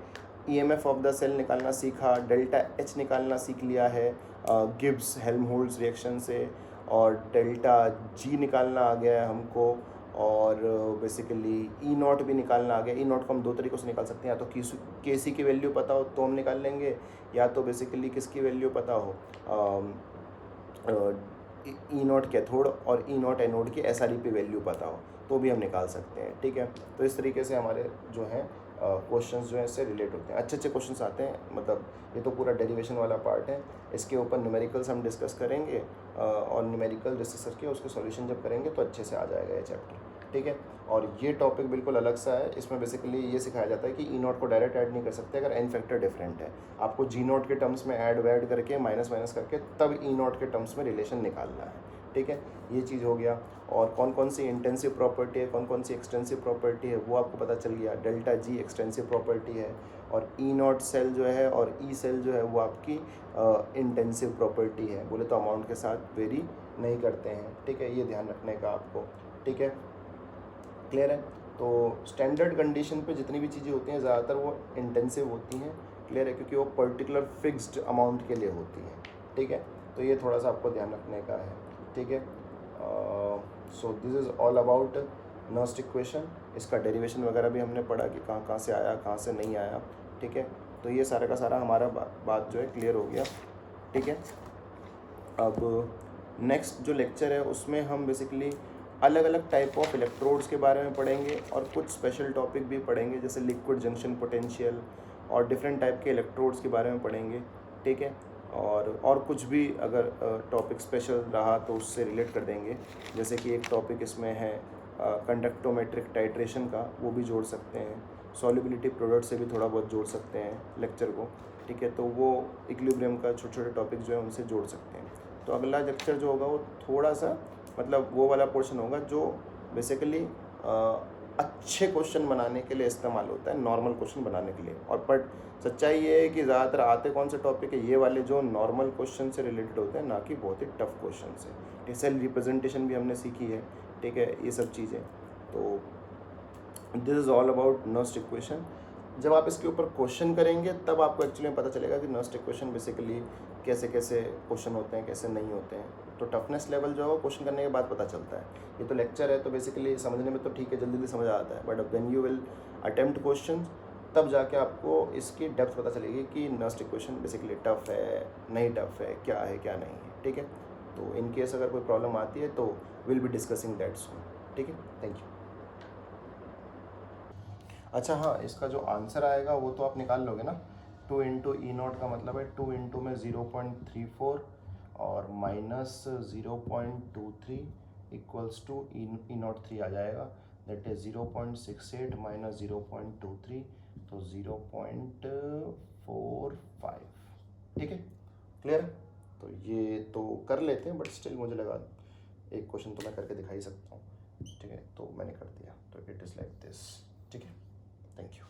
ईएमएफ ऑफ द सेल निकालना सीखा, डेल्टा एच निकालना सीख लिया है गिब्स हेल्महोल्ट्ज रिएक्शन से, और डेल्टा जी निकालना आ गया है हमको, और बेसिकली ई नॉट भी निकालना आ गया। ई नॉट को हम दो तरीक़ों से निकाल सकते हैं, या तो के सी की वैल्यू पता हो तो हम निकाल लेंगे, या तो बेसिकली किसकी वैल्यू पता हो, ई नॉट कैथोड और ई नॉट एनोड की SREP वैल्यू पता हो तो भी हम निकाल सकते हैं, ठीक है। तो इस तरीके से हमारे जो हैं क्वेश्चंस जो हैं इससे रिलेट होते हैं, अच्छे अच्छे क्वेश्चंस आते हैं। मतलब ये तो पूरा डेरिवेशन वाला पार्ट है, इसके ऊपर न्यूमेरिकल्स हम डिस्कस करेंगे, और न्यूमेरिकल डिस्कस करके उसके सॉल्यूशन जब करेंगे तो अच्छे से आ जाएगा ये चैप्टर, ठीक है। और ये टॉपिक बिल्कुल अलग सा है, इसमें बेसिकली ये सिखाया जाता है कि ई नॉट को डायरेक्ट ऐड नहीं कर सकते अगर एन फैक्टर डिफरेंट है, आपको जी नॉट के टर्म्स में ऐड वैड करके माइनस माइनस करके तब ई नॉट के टर्म्स में रिलेशन निकालना है, ठीक है। ये चीज़ हो गया। और कौन कौन सी इंटेंसिव प्रॉपर्टी है, कौन कौन सी एक्सटेंसिव प्रॉपर्टी है वो आपको पता चल गया। डेल्टा जी एक्सटेंसिव प्रॉपर्टी है, और ई नॉट सेल जो है और ई सेल जो है वो आपकी इंटेंसिव प्रॉपर्टी है। बोले तो अमाउंट के साथ वेरी नहीं करते हैं, ठीक है, ये ध्यान रखने का आपको, ठीक है, क्लियर है। तो स्टैंडर्ड कंडीशन पे जितनी भी चीज़ें होती हैं ज़्यादातर वो इंटेंसिव होती हैं, क्लियर है, क्योंकि वो पर्टिकुलर फिक्स्ड अमाउंट के लिए होती हैं, ठीक है। तो ये थोड़ा सा आपको ध्यान रखने का है, ठीक है। So this is all about Nernst equation. इसका डेरिवेशन वगैरह भी हमने पढ़ा कि कहाँ कहाँ से आया, कहाँ से नहीं आया, ठीक है। तो ये सारा का सारा हमारा बात जो है क्लियर हो गया, ठीक है। अब नेक्स्ट जो लेक्चर है उसमें हम बेसिकली अलग अलग टाइप ऑफ इलेक्ट्रोड्स के बारे में पढ़ेंगे, और कुछ स्पेशल टॉपिक भी पढ़ेंगे जैसे लिक्विड जंक्शन पोटेंशियल, और डिफरेंट टाइप के इलेक्ट्रोड्स के बारे में पढ़ेंगे, ठीक है। और कुछ भी अगर टॉपिक स्पेशल रहा तो उससे रिलेट कर देंगे, जैसे कि एक टॉपिक इसमें है कंडक्टोमेट्रिक टाइट्रेशन का, वो भी जोड़ सकते हैं। सॉल्युबिलिटी प्रोडक्ट से भी थोड़ा बहुत जोड़ सकते हैं लेक्चर को, ठीक है। तो वो इक्विलिब्रियम का छोटे छोटे टॉपिक जो है उनसे जोड़ सकते हैं। तो अगला लेक्चर जो होगा वो थोड़ा सा मतलब वो वाला पोर्शन होगा जो बेसिकली अच्छे क्वेश्चन बनाने के लिए इस्तेमाल होता है, नॉर्मल क्वेश्चन बनाने के लिए। और बट सच्चाई ये है कि ज़्यादातर आते कौन से टॉपिक है, ये वाले जो नॉर्मल क्वेश्चन से रिलेटेड होते हैं, ना कि बहुत ही टफ क्वेश्चन से। सेल रिप्रेजेंटेशन भी हमने सीखी है, ठीक है, ये सब चीज़ें। तो this is all about Nernst equation. जब आप इसके ऊपर क्वेश्चन करेंगे तब आपको एक्चुअली पता चलेगा कि नर्स्ट इक्वेशन बेसिकली कैसे कैसे क्वेश्चन होते हैं, कैसे नहीं होते हैं। तो टफनेस लेवल जो है वो क्वेश्चन करने के बाद पता चलता है। ये तो लेक्चर है तो बेसिकली समझने में तो ठीक है, जल्दी जल्दी समझ आता है, but when you will attempt question तब जाके आपको इसकी डेप्थ पता चलेगी कि नर्स्ट इक्वेशन बेसिकली टफ है, नहीं टफ है, क्या है क्या नहीं है, ठीक है। तो इन केस अगर कोई प्रॉब्लम आती है तो will be discussing that soon, ठीक है। Thank you. अच्छा हाँ, इसका जो आंसर आएगा वो तो आप निकाल लोगे ना। 2 इंटू ई नॉट का मतलब है 2 इंटू में 0.34 और minus 0.23 equals to E naught 3 आ जाएगा, दैट इज 0.68 माइनस 0.23 तो 0.45, ठीक है, क्लियर। तो ये तो कर लेते हैं, बट स्टिल मुझे लगा एक क्वेश्चन तो मैं करके दिखा ही सकता हूँ, ठीक है, तो मैंने कर दिया। तो इट इज़ लाइक दिस, ठीक है। Thank you.